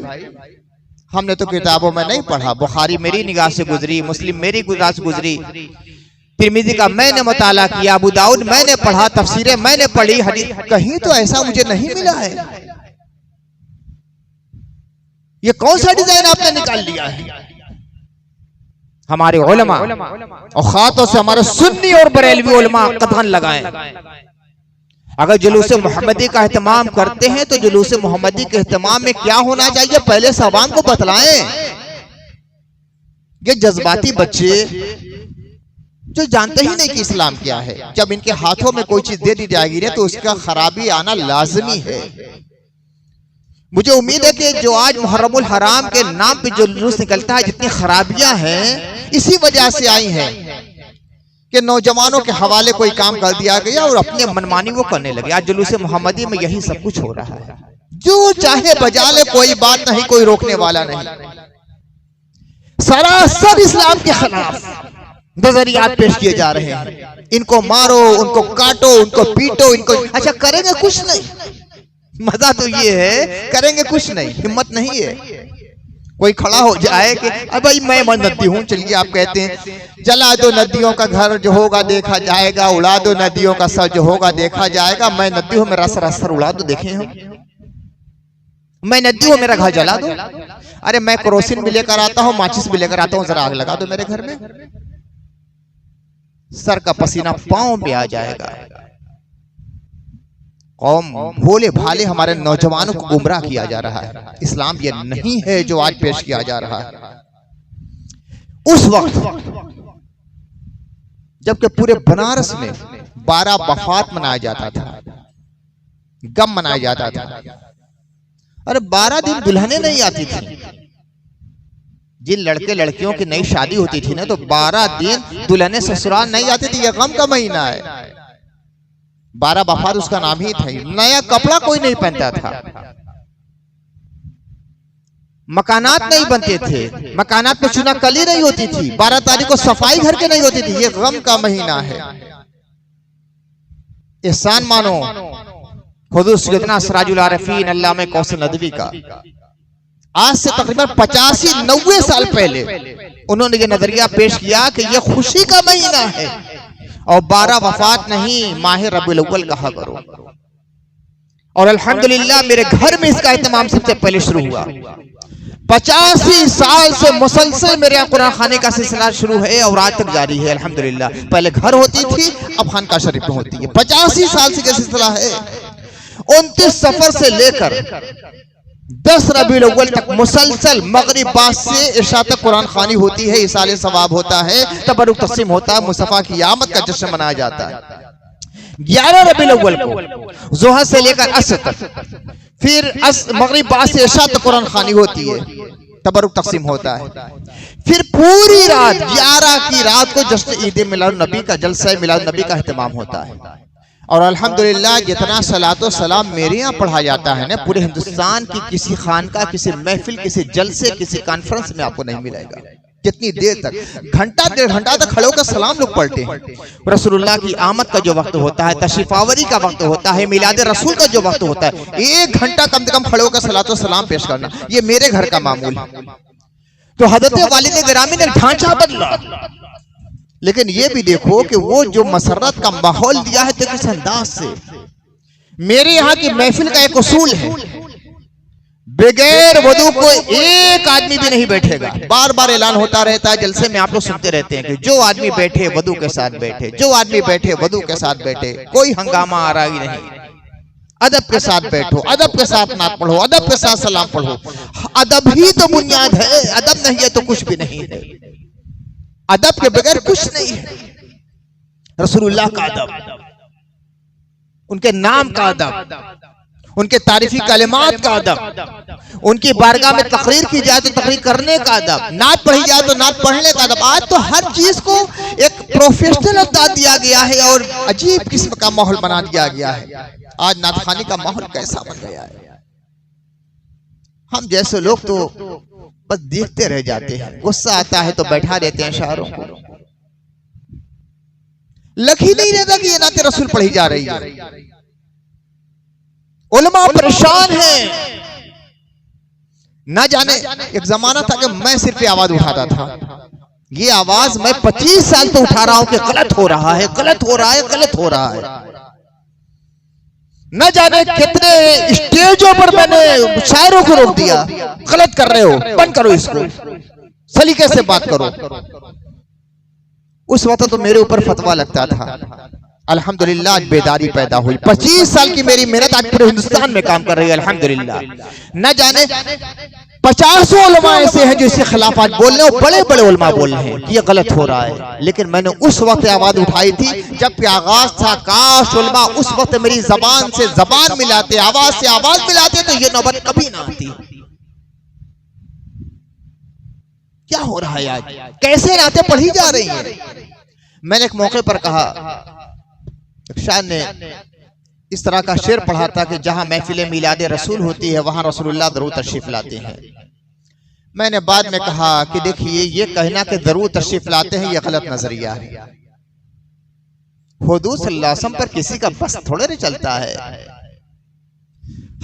हमने तो किताबों में नहीं पढ़ा। बुखारी मेरी निगाह से गुजरी, मुस्लिम मेरी निगाह से गुजरी, तिरमिजी का मैंने मुताला किया, अबू दाऊद मैंने पढ़ा, तफसीरें मैंने पढ़ी, हदीस कहीं तो ऐसा मुझे नहीं मिला है। ये कौन सा डिजाइन आपने निकाल लिया है? हमारे उलमा और खातों से हमारे सुन्नी और बरेलवी उलमा कदम लगाएं। अगर जुलूस मोहम्मदी का एहतमाम करते हैं तो जुलूस मोहम्मदी के एहतमाम में क्या होना चाहिए पहले सवाम को बतलाएं। ये जज्बाती बच्चे जो जानते ही नहीं कि इस्लाम क्या है, जब इनके हाथों में कोई चीज दे दी जाएगी ना तो उसका खराबी आना लाजमी है। मुझे उम्मीद है कि जो आज मुहर्रमुल हराम के नाम पे जो जुलूस निकलता है, जितनी खराबियां हैं इसी वजह से आई हैं कि नौजवानों के हवाले कोई काम कर दिया गया और अपने मनमानी वो करने लगे। आज जुलूस मोहम्मदी में यही सब कुछ हो रहा है। जो चाहे बजा ले, कोई बात नहीं, कोई रोकने वाला नहीं। सरासर इस्लाम के खिलाफ नजरियात पेश किए जा रहे हैं। इनको मारो, उनको काटो, उनको पीटो, इनको अच्छा करेंगे कुछ नहीं। मजा तो ये है करेंगे कुछ नहीं, हिम्मत नहीं है। कोई खड़ा हो जाए कि अब भाई मैं नदी हूँ, चलिए आप कहते हैं जला दो नदियों का घर जो होगा देखा जाएगा, उड़ा दो नदियों का सर जो होगा देखा जाएगा। मैं नदी हूँ, मेरा सर उड़ा दो, देखे हम। मैं नदी हूँ, मेरा घर जला दो। अरे मैं केरोसिन भी लेकर आता हूँ, माचिस भी लेकर आता हूँ, जरा आग लगा दो मेरे घर में। सर का पसीना पांव पे आ जाएगा। कौम भोले भाले हमारे नौजवानों को गुमराह किया जा रहा है। इस्लाम ये नहीं है जो आज पेश किया जा रहा है। उस वक्त जबकि पूरे बनारस में 12 वफात मनाया जाता था, गम मनाया जाता था। अरे 12 दिन दुल्हने नहीं आती थी। जिन लड़के लड़कियों की नई शादी होती थी ना तो 12 दिन दुल्हने ससुराल नहीं आती थी। यह गम का महीना है। 12 वफात उसका नाम ही था। नया कपड़ा कोई नहीं पहनता था, मकानात नहीं बनते थे, मकानात में चुना कली नहीं होती थी, 12 तारीख को सफाई घर के नहीं होती थी। ये गम का महीना है। एहसान मानो हुजूर सैयदना सिराजुल आरिफीन अल्लामा कौसर नदवी का आज से तकरीबन 85-90 साल पहले उन्होंने ये नजरिया पेश किया कि ये खुशी का महीना है और 12 वफात नहीं, माह रबीउल अव्वल कहा करो। और अल्हम्दुलिल्लाह मेरे घर में इसका एहतमाम सबसे पहले शुरू हुआ। 85 साल से मुसलसल मेरे कुरान खाने का सिलसिला शुरू है और आज तक जारी है अल्हम्दुलिल्लाह। पहले घर होती थी, अब खानका शरीफ में होती है। 85 साल से सिलसिला है। 29 सफर से लेकर 10 रबीउल अव्वल तक मुसलसल मगरिब बाद से इशा तक कुरान खानी होती है, इसाले सवाब होता है, तबरुक तक़सीम होता है, मुस्तफा की आमद का जश्न मनाया जाता है। 11 रबीउल अव्वल को ज़ोहर से लेकर असर तक, फिर मगरिब बाद से इशा तक कुरान खानी होती है, तबरुक तक़सीम होता है। फिर पूरी रात 11 की रात को जश्न ईद मिलाद नबी का जलसा मिलाद नबी का एहतमाम होता है। और अल्हम्दुलिल्लाह जितना सलातो सलाम मेरे यहाँ पढ़ा जाता है ना, पूरे हिंदुस्तान की किसी खानका, किसी महफिल, किसी जलसे, किसी कॉन्फ्रेंस में आपको नहीं मिलेगा। जितनी देर तक, घंटा 1.5 घंटा तक खड़े होकर सलाम लोग पढ़ते हैं। रसूलुल्लाह की आमद का जो वक्त होता है, तशरीफावरी का वक्त होता है, मिलाद रसूल का जो वक्त होता है, 1 घंटा कम से कम खड़े होकर सलातो सलाम पेश करना, ये मेरे घर का मामूल है। तो हज़रत वालिद गिरामी ने ढांचा बदला, लेकिन ये भी देखो कि वो जो मसरत का माहौल दिया है, तो किस अंदाज से। मेरे यहाँ की महफिल का एक उसूल है, बगैर वुदू को एक आदमी भी नहीं बैठेगा। बार बार ऐलान होता रहता है, जलसे में आप लोग सुनते रहते हैं कि जो आदमी बैठे वुदू के साथ बैठे, जो आदमी बैठे वुदू के साथ बैठे, कोई हंगामा आ रहा ही नहीं। अदब के साथ बैठो, अदब के साथ नात पढ़ो, अदब के साथ सलाम पढ़ो। अदब ही तो बुनियाद है, अदब नहीं है तो कुछ भी नहीं है। अदब के बगैर कुछ नहीं है। रसूलुल्लाह का अदब, उनके नाम का अदब, उनके तारीफी कलिमात का अदब, उनकी बारगाह में तकरीर की जाए तो तकरीर करने का अदब, नात पढ़ी जाए तो नात पढ़ने का अदब। आज तो हर चीज को एक प्रोफेशनल अंदाज दिया गया है और अजीब किस्म का माहौल बना दिया गया है। आज नातखानी का माहौल कैसा बन गया है। हम जैसे लोग तो बस देखते रह जाते हैं, गुस्सा आता है तो बैठा देते हैं शायरों को, लग ही नहीं रहता कि ये नाते रसूल पढ़ी जा रही है। उलमा परेशान है। ना जाने एक जमाना था कि मैं सिर्फ आवाज उठाता था, ये आवाज मैं 25 साल तो उठा रहा हूं कि गलत हो रहा है, गलत हो रहा है, गलत हो रहा है। न जाने कितने स्टेजों पर मैंने शायरों को रोक दिया, गलत कर रहे हो, बंद करो इसको, सलीके से बात करो। उस वक्त तो मेरे ऊपर फतवा लगता था। अल्हम्दुलिल्लाह आज बेदारी पैदा हुई। 25 साल की मेरी मेहनत आज पूरे हिंदुस्तान में काम कर रही है अल्हम्दुलिल्लाह। न जाने 50 उलमा ऐसे हैं जो इसके खिलाफ आज बोल रहे हैं, बड़े बड़े उलमा बोल रहे हैं कि ये गलत हो रहा है। लेकिन मैंने उस वक्त आवाज उठाई थी जब आगाज था। काश उलमा उस वक्त मेरी जबान से जबान मिलाते, आवाज से आवाज मिलाते, तो ये नौबत कभी ना आती। क्या हो रहा है आज, कैसे नाते पढ़ी जा रही है। मैंने एक मौके पर कहा, शाह ने इस तरह का शेर पढ़ा था कि जहां महफिल मिलाद रसूल होती है वहां रसूलुल्लाह जरूर तशरीफ लाते हैं। मैंने बाद में कहा कि देखिए ये कहना कि जरूर तशरीफ लाते हैं, ये गलत नजरिया है। हुजूर सल्लल्लाहु अलैहि वसल्लम पर किसी का बस थोड़े नहीं चलता है।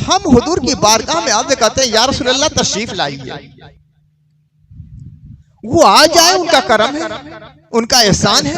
हम हुजूर की बारगाह में आके कहते हैं या रसूलुल्लाह तशरीफ लाइए, वो आ जाए, उनका करम है, उनका एहसान है,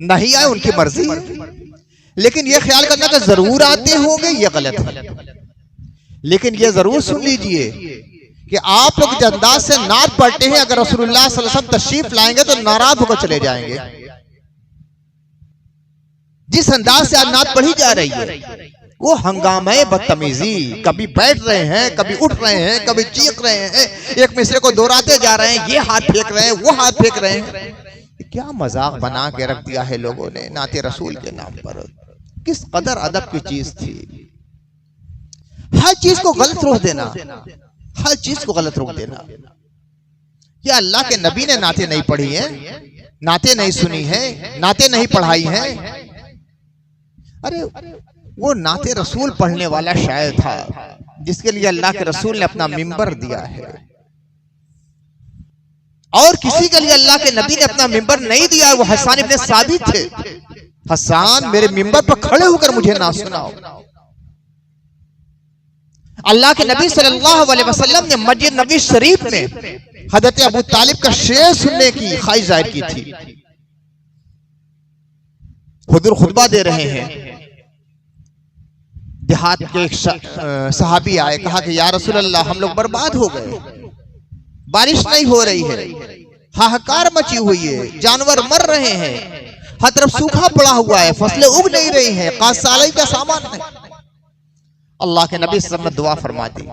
नहीं आए उनकी मर्जी है। लेकिन ये ख्याल करना कि जरूर आते होंगे, ये गलत है। लेकिन ये जरूर सुन लीजिए कि आप लोग जिस अंदाज से नात पढ़ते हैं, अगर रसूलुल्लाह सल्लल्लाहु अलैहि वसल्लम तशरीफ लाएंगे तो नाराज होकर चले जाएंगे। जिस अंदाज से आज नात पढ़ी जा रही है वो हंगामे बदतमीजी, कभी बैठ रहे हैं, कभी उठ रहे हैं, कभी चीख रहे हैं, एक मिसरे को दोहराते जा रहे हैं, ये हाथ फेंक रहे हैं, वो हाथ फेंक रहे हैं। क्या मजाक बना के रख दिया है लोगों ने नाते रसूल के नाम पर। किस कदर अदब की चीज थी। हर चीज को गलत रोक देना, हर चीज को गलत रोक देना। क्या अल्लाह के नबी ने नाते नहीं पढ़ी है, नाते नहीं सुनी है, नाते नहीं पढ़ाई है? अरे वो नाते रसूल पढ़ने वाला शायर था जिसके लिए अल्लाह के रसूल ने अपना मिंबर दिया है, और किसी के लिए अल्लाह के नबी ने अपना मिंबर नहीं दिया। वो हसन इब्ने साबित थे। हसन मेरे मिंबर पर खड़े होकर मुझे ना सुनाओ। अल्लाह के नबी सल्लल्लाहु अलैहि वसल्लम ने मस्जिद नबी शरीफ में हजरत अबू तालिब का शेर सुनने की ख्वाहिश जाहिर की थी। हुजूर खुतबा दे रहे हैं, देहात के एक सहाबी आए, कहा कि या रसूल अल्लाह हम लोग बर्बाद हो गए, बारिश नहीं हो रही है, हाहाकार मची हुई है, जानवर मर रहे हैं, हर तरफ सूखा पड़ा हुआ है, फसलें उग नहीं रही हैं, कासालाई का सामान नहीं। अल्लाह के नबी सल्लल्लाहु अलैहि वसल्लम ने दुआ फरमा दी,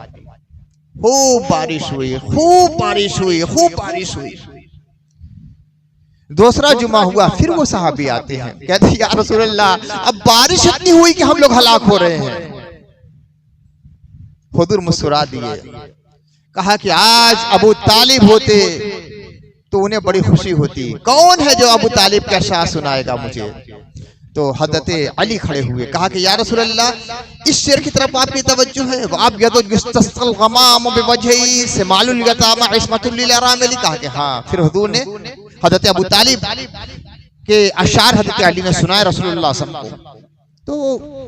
खूब बारिश हुई, खूब बारिश हुई, खूब बारिश हुई। दूसरा जुमा हुआ, फिर वो सहाबी आते हैं, कहते हैं या रसूलल्लाह अब बारिश इतनी हुई कि हम लोग हलाक हो रहे हैं। हुजूर मुस्कुरा दिए, कहा कि आज अबू तालिब होते तो उन्हें बड़ी खुशी होती। कौन है जो अबू तालिब का शाह सुनाएगा मुझे? तो हज़रत अली खड़े हुए, कहा कि या रसूल अल्लाह इस शेर की तरफ आपकी तवज्जो है। आप कहा कि हाँ। फिर हुजूर ने हज़रत अबू तालिब के अशार हज़रत अली ने सुनाए रसूलुल्लाह सल्लल्लाहु अलैहि वसल्लम को। तो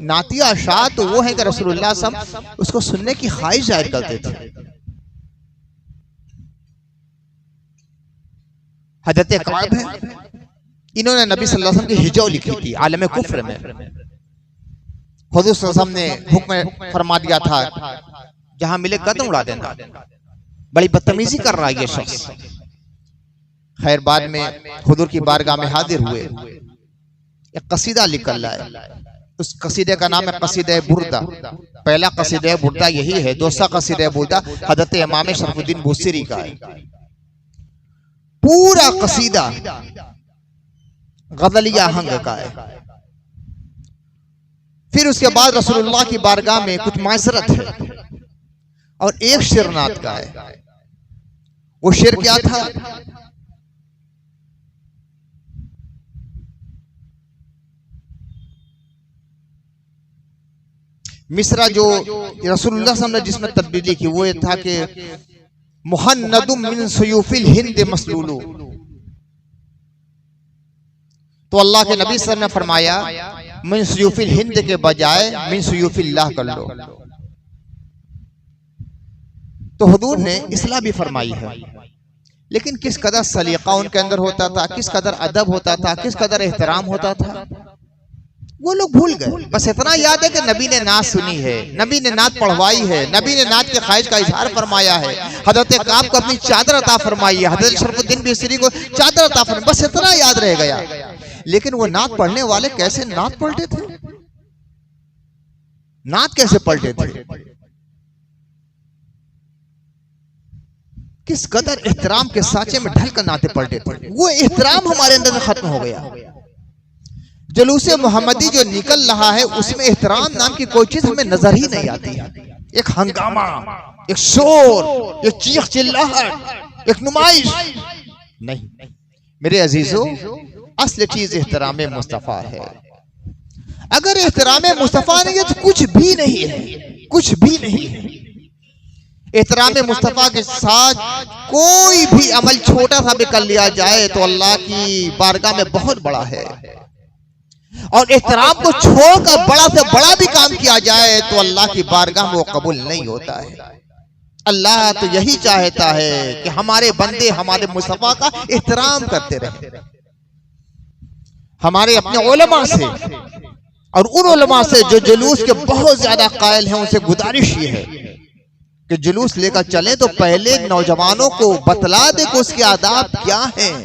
नातिया अशार तो वो है कि रसूलुल्लाह सल्लल्लाहु अलैहि वसल्लम उसको सुनने की ख्वाहिश जाहिर करते थे। हज़रत कअब है, इन्होंने नबी सल्लल्लाहु अलैहि वसल्लम की हिजौ लिखी थी आलम कुफ्र में। हुजूर सल्लल्लाहु अलैहि वसल्लम ने हुक्म फरमा दिया था जहां मिले गर्दन उड़ा देना, बड़ी बदतमीजी कर रहा है ये शख्स। खैर बाद में हुजूर की बारगाह में हाजिर हुए, एक कसीदा निकल रहा है। उस कसीदे का नाम है कसीदा बुर्दा। पहला कसीदा बुर्दा यही है। दूसरा कसीदा बुर्दा हज़रत इमाम शरफुद्दीन बुसीरी का है। पूरा कसीदा गजलिया आहंग का है। फिर उसके बाद रसूलुल्लाह की बारगाह में कुछ माजरत है और एक शेरनाथ का है। वो शेर क्या था? मिसरा जो रसूलुल्लाह सल्लल्लाहु अलैहि वसल्लम ने जिसमें तब्दीली की वो ये था कि मुहन्नदुम मिन सुयूफिल हिंद मसलूलू। तो अल्लाह के नबी सल्लल्लाहु अलैहि वसल्लम ने फरमाया मिन सुयूफिल हिंद के बजाय मिन सुयूफिल्लाह कर लो। तो हुजूर ने इसलाह भी फरमाई है, लेकिन किस कदर सलीका उनके अंदर होता था, किस कदर अदब होता था, किस कदर एहतराम होता था, वो लोग भूल गए। बस इतना याद है कि नबी ने नात सुनी है, नबी ने नात पढ़वाई है, नबी ने नात के ख्वाहिश का इजहार फरमाया है, हज़रत काब को अपनी चादर अता फरमाई है, हज़रत शरफुद्दीन बुसीरी को चादर अता फरमाई। बस इतना याद रह गया। लेकिन वो नात पढ़ने वाले कैसे नात पढ़ते थे, नात कैसे पढ़ते थे, किस कदर एहतराम के साचे में ढलकर नाते पढ़ते थे। वो एहतराम हमारे अंदर से खत्म हो गया। जुलूसे मोहम्मदी जो निकल रहा है उसमें एहतराम नाम की कोई चीज हमें नजर ही नहीं आती है। एक हंगामा, एक शोर, एक चीख चिल्लाहट, एक नुमाइश नहीं। मेरे अजीजों, असली चीज एहतराम मुस्तफा है। अगर एहतराम मुस्तफा नहीं है तो कुछ भी नहीं है, कुछ भी नहीं है। एहतराम मुस्तफा के साथ कोई भी अमल छोटा सा भी कर लिया जाए तो अल्लाह की बारगाह में बहुत बड़ा है, और एहतराम को छोड़कर बड़ा से बड़ा भी काम किया जाए तो अल्लाह की बारगाह में वो कबूल नहीं होता है। अल्लाह तो यही चाहता है कि हमारे बंदे हमारे मुस्तफा का एहतराम करते रहे। हमारे अपने उलमा से और उन उलमा से जो जुलूस के बहुत ज्यादा कायल हैं, उनसे गुजारिश ये है कि जुलूस लेकर चले तो पहले नौजवानों को बतला दे कि उसके आदाब क्या हैं।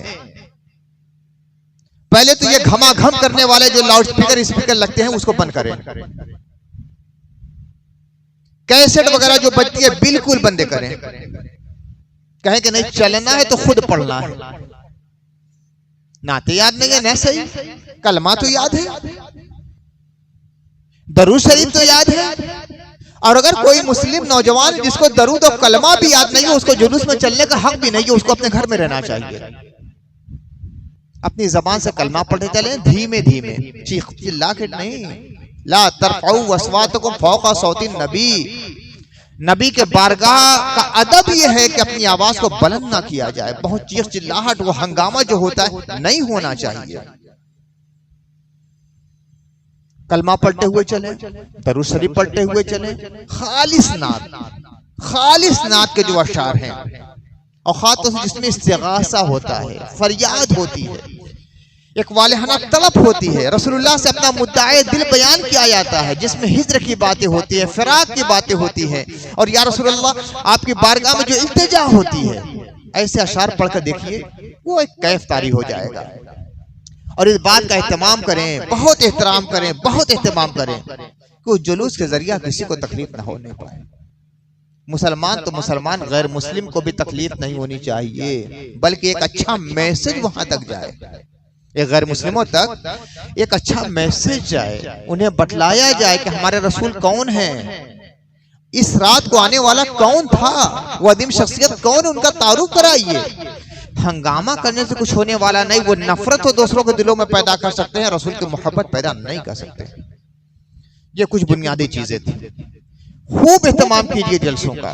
पहले तो ये घमाघम करने वाले जो लाउड स्पीकर लगते हैं उसको बंद करें। कैसेट वगैरह जो बजती है बिल्कुल बंद करें। कहें कि नहीं चलना है तो खुद पढ़ना है। नाते याद नहीं है ना, सही कलमा तो याद है, दरूद शरीफ तो याद है। और अगर कोई मुस्लिम नौजवान जिसको दरूद और कलमा भी याद नहीं है, उसको जुलूस में चलने का हक भी नहीं है, उसको अपने घर में रहना चाहिए। अपनी जबान से कलमा पढ़ते चले, धीमे धीमे, चीख चिल्ला के नहीं। ला तरफऊ अस्वातकुम फौका सौती नबी। नबी के बारगाह का अदब यह है कि अपनी आवाज को बुलंद ना किया जाए। बहुत चीख चिल्लाहट, वो हंगामा जो होता है नहीं होना चाहिए। कलमा पढ़ते हुए चले, दरूद शरीफ पढ़ते हुए चले। खालिस नात के जो अशार हैं और खातों से जिसमें इस्तिगासा होता है, फरियाद होती है, एक वालिहाना तलब होती है, रसूलुल्लाह से अपना मुद्दाए दिल बयान किया जाता है, जिसमें हिज्र की बातें होती है, फिराक की बातें होती है, और या रसूलुल्लाह आपकी बारगाह में जो इल्तिजा होती है, ऐसे अशार पढ़कर देखिए, वो एक कैफ तारी हो जाएगा। और इस बात का एहतमाम करें, बहुत एहतराम करें, बहुत एहतमाम करें कि उस जुलूस के जरिया किसी को तकलीफ ना होने पाए। मुसलमान तो मुसलमान, गैर मुस्लिम को भी तकलीफ नहीं होनी चाहिए, बल्कि एक अच्छा मैसेज वहां तक जाए, एक गैर मुस्लिमों तक एक अच्छा मैसेज जाए, उन्हें बतलाया जाए कि हमारे रसूल कौन है, इस रात को आने वाला कौन था, वो अदीम शख्सियत कौन है, उनका तारुफ कराइए। हंगामा करने से कुछ होने वाला नहीं, वो नफरत तो दूसरों के दिलों में पैदा कर सकते हैं, रसूल की मोहब्बत पैदा नहीं कर सकते। ये कुछ बुनियादी चीजें थी। खूब एहतमाम कीजिए जलसों का,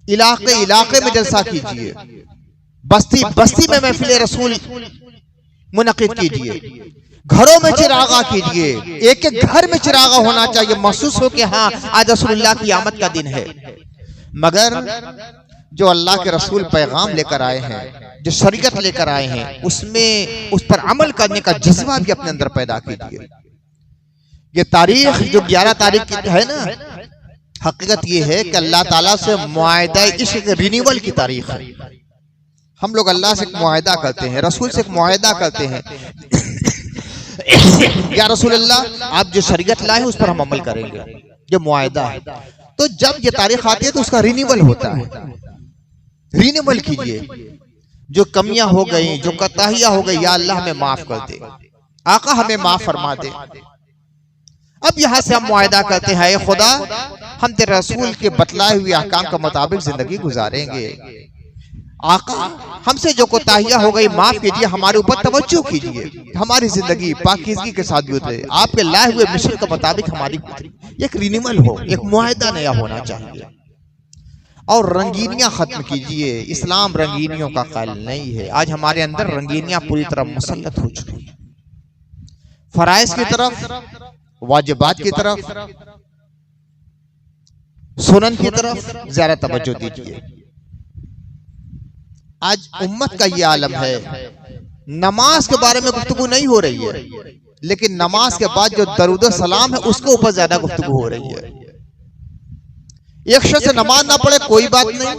इलाके इलाके में जलसा कीजिए, बस्ती बस्ती में महफिल रसूल मुनक़िद कीजिए, घरों में चिरागा कीजिए, एक एक घर में चिरागा होना चाहिए, महसूस हो कि हाँ आज रसूलुल्लाह की आमद का दिन है। मगर जो अल्लाह के रसूल पैगाम लेकर आए हैं, जो शरीयत लेकर आए हैं, उसमें उस पर अमल करने का जज्बा भी अपने अंदर पैदा कीजिए। ये तारीख जो 11 तारीख की है ना, हकीकत ये है कि अल्लाह ताला से मुआहदा इश्क रिन्यूअल की तारीख है। हम लोग अल्लाह से एक मुआहदा करते हैं, रसूल से एक मुआहदा करते हैं, या रसूल अल्लाह आप जो शरीयत लाए हैं उस पर हम अमल करेंगे, ये मुआहदा है। तो जब ये तारीख आती है तो उसका रिन्यूअल होता है, रिन्यूअल कीजिए। जो कमियां हो गई, जो कताहियां हो गई, या अल्लाह हमें माफ कर दे, आका हमें माफ फरमा दे। अब यहां से हम मुआहदा करते हैं, खुदा हम तेरे रसूल के बतलाए हुए अहकाम के मुताबिक जिंदगी गुजारेंगे। आका हमसे जो कोताहियां हो गई माफ कीजिए, हमारे ऊपर तवज्जो कीजिए, हमारी जिंदगी पाकीज़गी के साथ गुजरे, आपके लाए हुए मिशन के मुताबिक हमारी एक रिन्यूअल हो, एक मुआहदा नया होना चाहिए। और रंगीनियां खत्म कीजिए, इस्लाम रंगीनियों का कायल नहीं है। आज हमारे अंदर रंगीनियां पूरी तरह मुसल्लत हो चुकी हैं, फराइज की तरफ, वाजिबात की तरफ, सुनन की तरफ ज्यादा तवज्जो दीजिए। आज उम्मत का ये आलम है, नमाज के बारे में गुफ्तगू नहीं हो रही है, लेकिन नमाज के बाद जो दरूद सलाम है उसके ऊपर ज्यादा गुफ्तगू हो रही है। एक शख्स नमाज ना पढ़े कोई बात नहीं,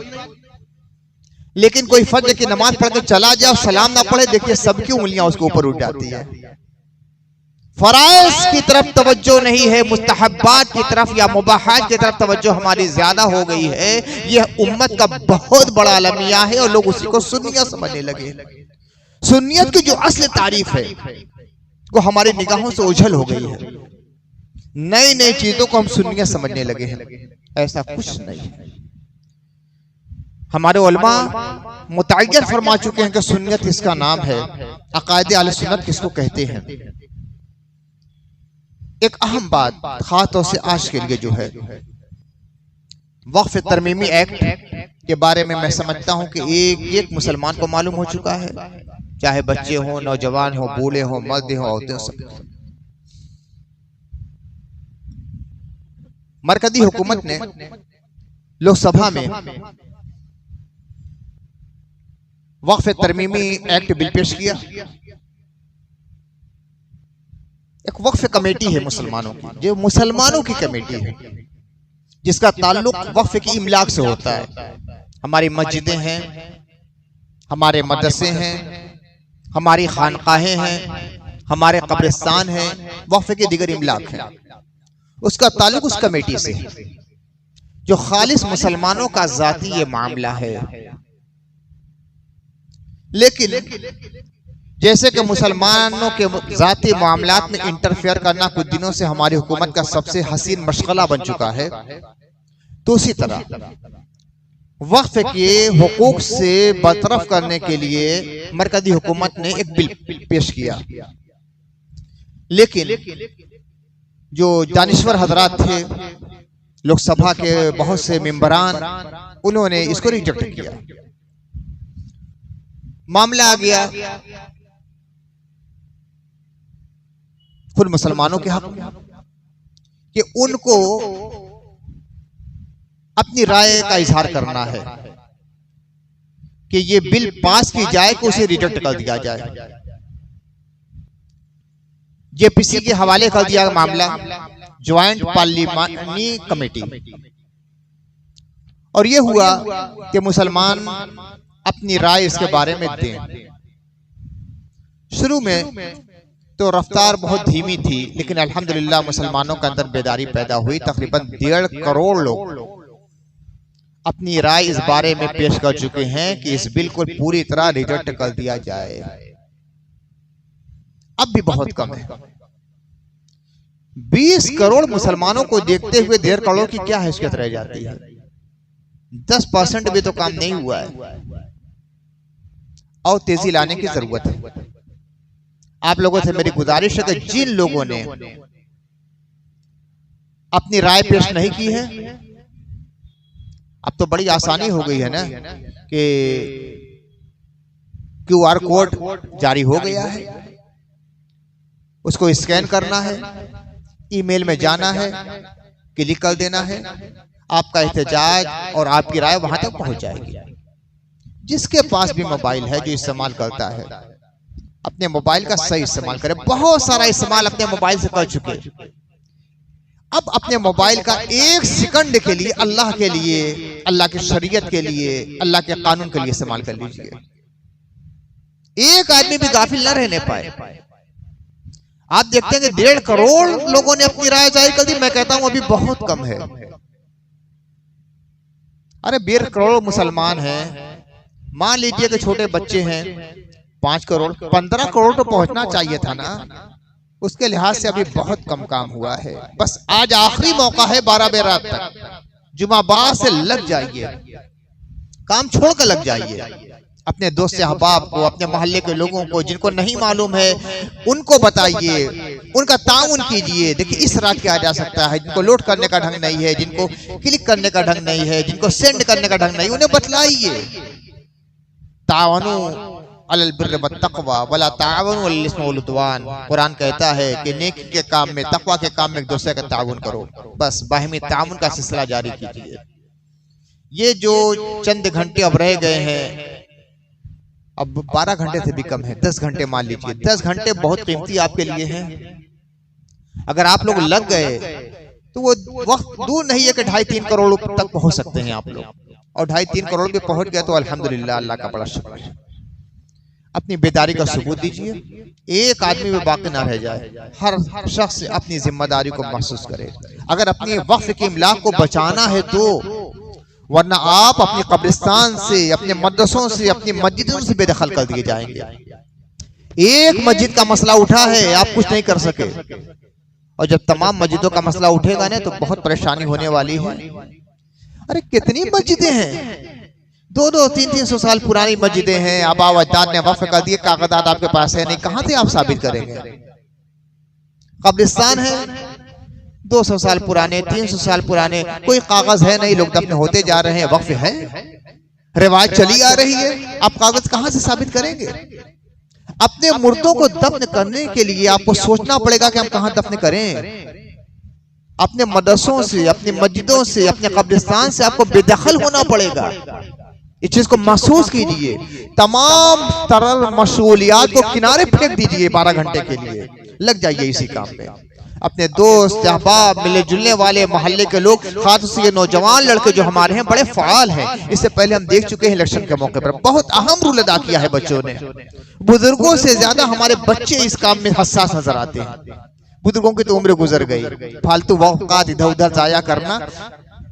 लेकिन कोई फर्ज की नमाज पढ़ के चला जाए, सलाम ना पढ़े, देखिए सबकी उंगलियां उसके ऊपर उठ जाती है। फराइज की तरफ तवज्जो नहीं है, मुस्तहब्बात की तरफ या मुबाहात की तरफ तवज्जो हमारी ज्यादा हो गई है। यह उम्मत का बहुत बड़ा अलमिया है और लोग उसी को सुन्नियत समझने लगे। सुन्नियत की जो असली तारीफ है वो हमारी निगाहों से ओझल हो गई है। नई नई चीजों को हम सुन्नियत समझने लगे हैं, ऐसा कुछ नहीं है। हमारे उलमा मुतअय्यन फरमा चुके हैं कि सुन्नियत इसका नाम है, अकायदे अहले सुन्नत किसको कहते हैं। एक अहम बात खास तौर से आज के लिए जो है, वक्फ तरमीमी एक्ट के बारे में मैं समझता हूं कि एक एक मुसलमान को मालूम हो चुका है, चाहे बच्चे हो, नौजवान हो, बूढ़े हो, मर्द हो, औरतें हो, सब। मरकजी हुकूमत ने लोकसभा में वक्फ तरमीमी एक्ट बिल पेश किया। एक वक्फ कमेटी है मुसलमानों की, जो मुसलमानों की कमेटी है, जिसका ताल्लुक वक्फ की इमलाक से होता है। हमारी मस्जिदें हैं, हमारे मदरसे हैं, हमारी खानकाहें हैं, हमारे कब्रिस्तान हैं, वक्फ के दीगर इमलाक हैं, उसका ताल्लुक उस कमेटी से है, जो खालिस मुसलमानों का जाती ये मामला है। लेकिन जैसे कि मुसलमानों के जाती मामलात में इंटरफेयर करना कुछ दिनों से हमारी हुकूमत का सबसे हसीन मशगला बन चुका है, तो उसी तरह वक्फ के हुकूक से बरतरफ करने के लिए मरकजी हुकूमत ने एक बिल पेश किया। लेकिन जो दानिश्वर हजरात थे, लोकसभा के बहुत से मेंबरान, उन्होंने इसको रिजेक्ट किया। मामला आ गया खुद मुसलमानों के हक में कि उनको अपनी राय का इजहार करना है कि ये बिल पास की जाए कि उसे रिजेक्ट कर दिया जाए। जेपीसी के हवाले कर दिया मामला ज्वाइंट पार्लिमानी कमेटी, और ये हुआ कि मुसलमान अपनी राय इसके बारे में दें। शुरू में तो रफ्तार बहुत धीमी थी, लेकिन अल्हम्दुलिल्लाह मुसलमानों के अंदर बेदारी पैदा हुई। तकरीबन 1.5 करोड़ लोग अपनी राय इस बारे में पेश कर चुके हैं कि इस बिल को पूरी तरह रिजेक्ट कर दिया जाए। अब भी बहुत कम है। 20 करोड़ मुसलमानों को देखते हुए 1.5 करोड़ की क्या हैसियत रह जाती है? 10% भी तो काम नहीं हुआ है और तेजी लाने की जरूरत है। आप लोगों से मेरी गुजारिश है कि जिन लोगों ने अपनी राय पेश नहीं की है, अब तो बड़ी आसानी हो गई है ना कि QR कोड जारी हो गया है, उसको स्कैन करना है, ईमेल में जाना है, क्लिक कर देना है, आपका एहतजाज और आपकी राय वहां तक पहुंच जाएगी। जिसके पास भी मोबाइल है, जो इस्तेमाल करता है, अपने मोबाइल का सही इस्तेमाल करे। बहुत सारा इस्तेमाल अपने मोबाइल से कर चुके, अब अपने मोबाइल का 1 सेकंड के लिए अल्लाह के लिए, अल्लाह की शरीयत के लिए, अल्लाह के कानून के लिए इस्तेमाल कर लीजिए। एक आदमी भी गाफिल न रहने पाए। आप देखते हैं कि 1.5 करोड़ लोगों ने अपनी राय जारी कर दी। मैं कहता हूं अभी बहुत कम है। अरे 1.5 करोड़ मुसलमान हैं, मान लीजिए कि छोटे बच्चे हैं 5 करोड़, 15 करोड़ तो पहुंचना चाहिए था ना। उसके लिहाज से अभी बहुत कम काम हुआ है। बस आज आखिरी मौका है 12 बजे रात तक, जुमा बाद से लग जाइए, काम छोड़कर लग जाइए। अपने दोस्त अहबाब को, अपने मोहल्ले के लोगों को, जिनको नहीं मालूम है उनको बताइए, उनका ताउन कीजिए। देखिए इस रात किया जा सकता है। जिनको लोड करने का ढंग नहीं है, जिनको क्लिक करने का ढंग नहीं है, जिनको सेंड करने का ढंग नहीं, उन्हें बतलाइए। तावनु अलल बिर्र वत्तक़वा वला तावनु अलल इस्मि वल उद्वान। कुरान कहता है कि नेकी के काम में, तकवा के काम में एक दूसरे का ताउन करो। बस बाहिमी ताउन का सिलसिला जारी कीजिए। ये जो चंद घंटे अब रह गए हैं, अब 12 घंटे से भी कम है, 10 घंटे मान लीजिए। 10 घंटे बहुत कीमती आपके लिए हैं। अगर आप लोग लग गए तो वो वक्त दूर नहीं है कि 2.5-3 करोड़ तक पहुंच सकते हैं आप लोग। और 2.5-3 करोड़ भी पहुंच गए तो अल्हम्दुलिल्लाह, अल्लाह का बड़ा शुक्र है। अपनी बेदारी का सबूत दीजिए, एक आदमी भी बाकी ना रह जाए। हर शख्स अपनी जिम्मेदारी को महसूस करे। अगर अपनी वक्फ की इमलाक को बचाना है तो, वरना आप अपने कब्रिस्तान से, अपने मदरसों से, अपनी मस्जिदों से बेदखल कर दिए जाएंगे। एक मस्जिद का मसला उठा है, आप कुछ नहीं कर सके, और जब तमाम मस्जिदों का मसला उठेगा ना तो बहुत परेशानी होने वाली है। अरे कितनी मस्जिदें हैं, 200-300 साल पुरानी मस्जिदें हैं, आबा अजदाद ने वक्फ कर दिए, कागजात आपके पास है नहीं, कहां से आप साबित करेंगे? कब्रिस्तान है 200 साल पुराने, 300 साल पुराने, कोई कागज है नहीं, लोग दफन होते जा रहे हैं, वक्फ है, रिवायत चली आ रही है, आप कागज कहां से साबित करेंगे? अपने मुर्दों को दफन करने के लिए आपको सोचना पड़ेगा कि हम कहां दफन करें। अपने मदरसों से, अपनी मस्जिदों से, अपने कब्रिस्तान से आपको बेदखल होना पड़ेगा। इस चीज को महसूस कीजिए। तमाम तरल मशगूलियात को किनारे फेंक दीजिए। 12 घंटे के लिए लग जाइए इसी काम में। अपने दोस्त अहबाब, मिलने जुलने वाले मोहल्ले के लोग, खासतौर से नौजवान लड़के जो हमारे हैं बड़े फ़ाल हैं। इससे पहले हम देख चुके हैं इलेक्शन के मौके पर बहुत अहम रोल अदा किया है बच्चों ने। बुजुर्गों से ज्यादा हमारे बच्चे इस काम में हसास नजर आते हैं। बुजुर्गों की तो उम्र गुजर गई, फालतू वक़्त इधर उधर जाया करना,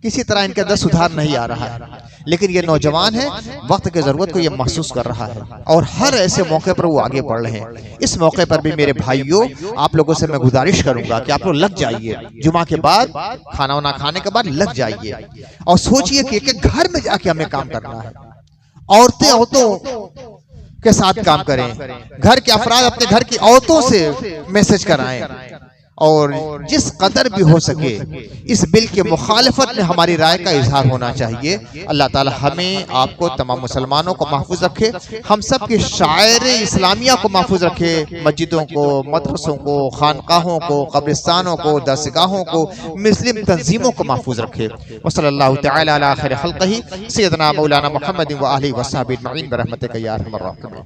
किसी तरह इनके अंदर सुधार नहीं आ रहा है। लेकिन ये नौजवान है, वक्त की जरूरत को ये महसूस कर रहा है और हर ऐसे मौके पर वो आगे बढ़ रहे हैं। इस मौके पर भी मेरे भाइयों, आप लोगों से मैं गुजारिश करूंगा कि आप लोग लग जाइए। जुमा के बाद, खाना वाना खाने के बाद लग जाइए और सोचिए कि घर में जाके हमें काम करना है। औरतों के साथ काम करें, घर के अफराद अपने घर की औरतों से मैसेज कराएं और जिस कदर भी हो सके इस बिल के मुखालफत में हमारी राय का इजहार होना चाहिए। अल्लाह ताला हमें, आपको, तमाम मुसलमानों को महफूज रखे, हम सब के शायर इस्लामिया को महफूज रखे, मस्जिदों को, मदरसों को, खानकाहों को, कब्रिस्तानों को, दरसगाहों को, मुस्लिम तंजीमों को महफूज रखे। वसल्लल्लाहु तआला अला खैर खल्क़िही सय्यदना मौलाना मुहम्मद व आलिहि व सहबिही अजमईन बिरहमतिका या अरहमर राहिमीन।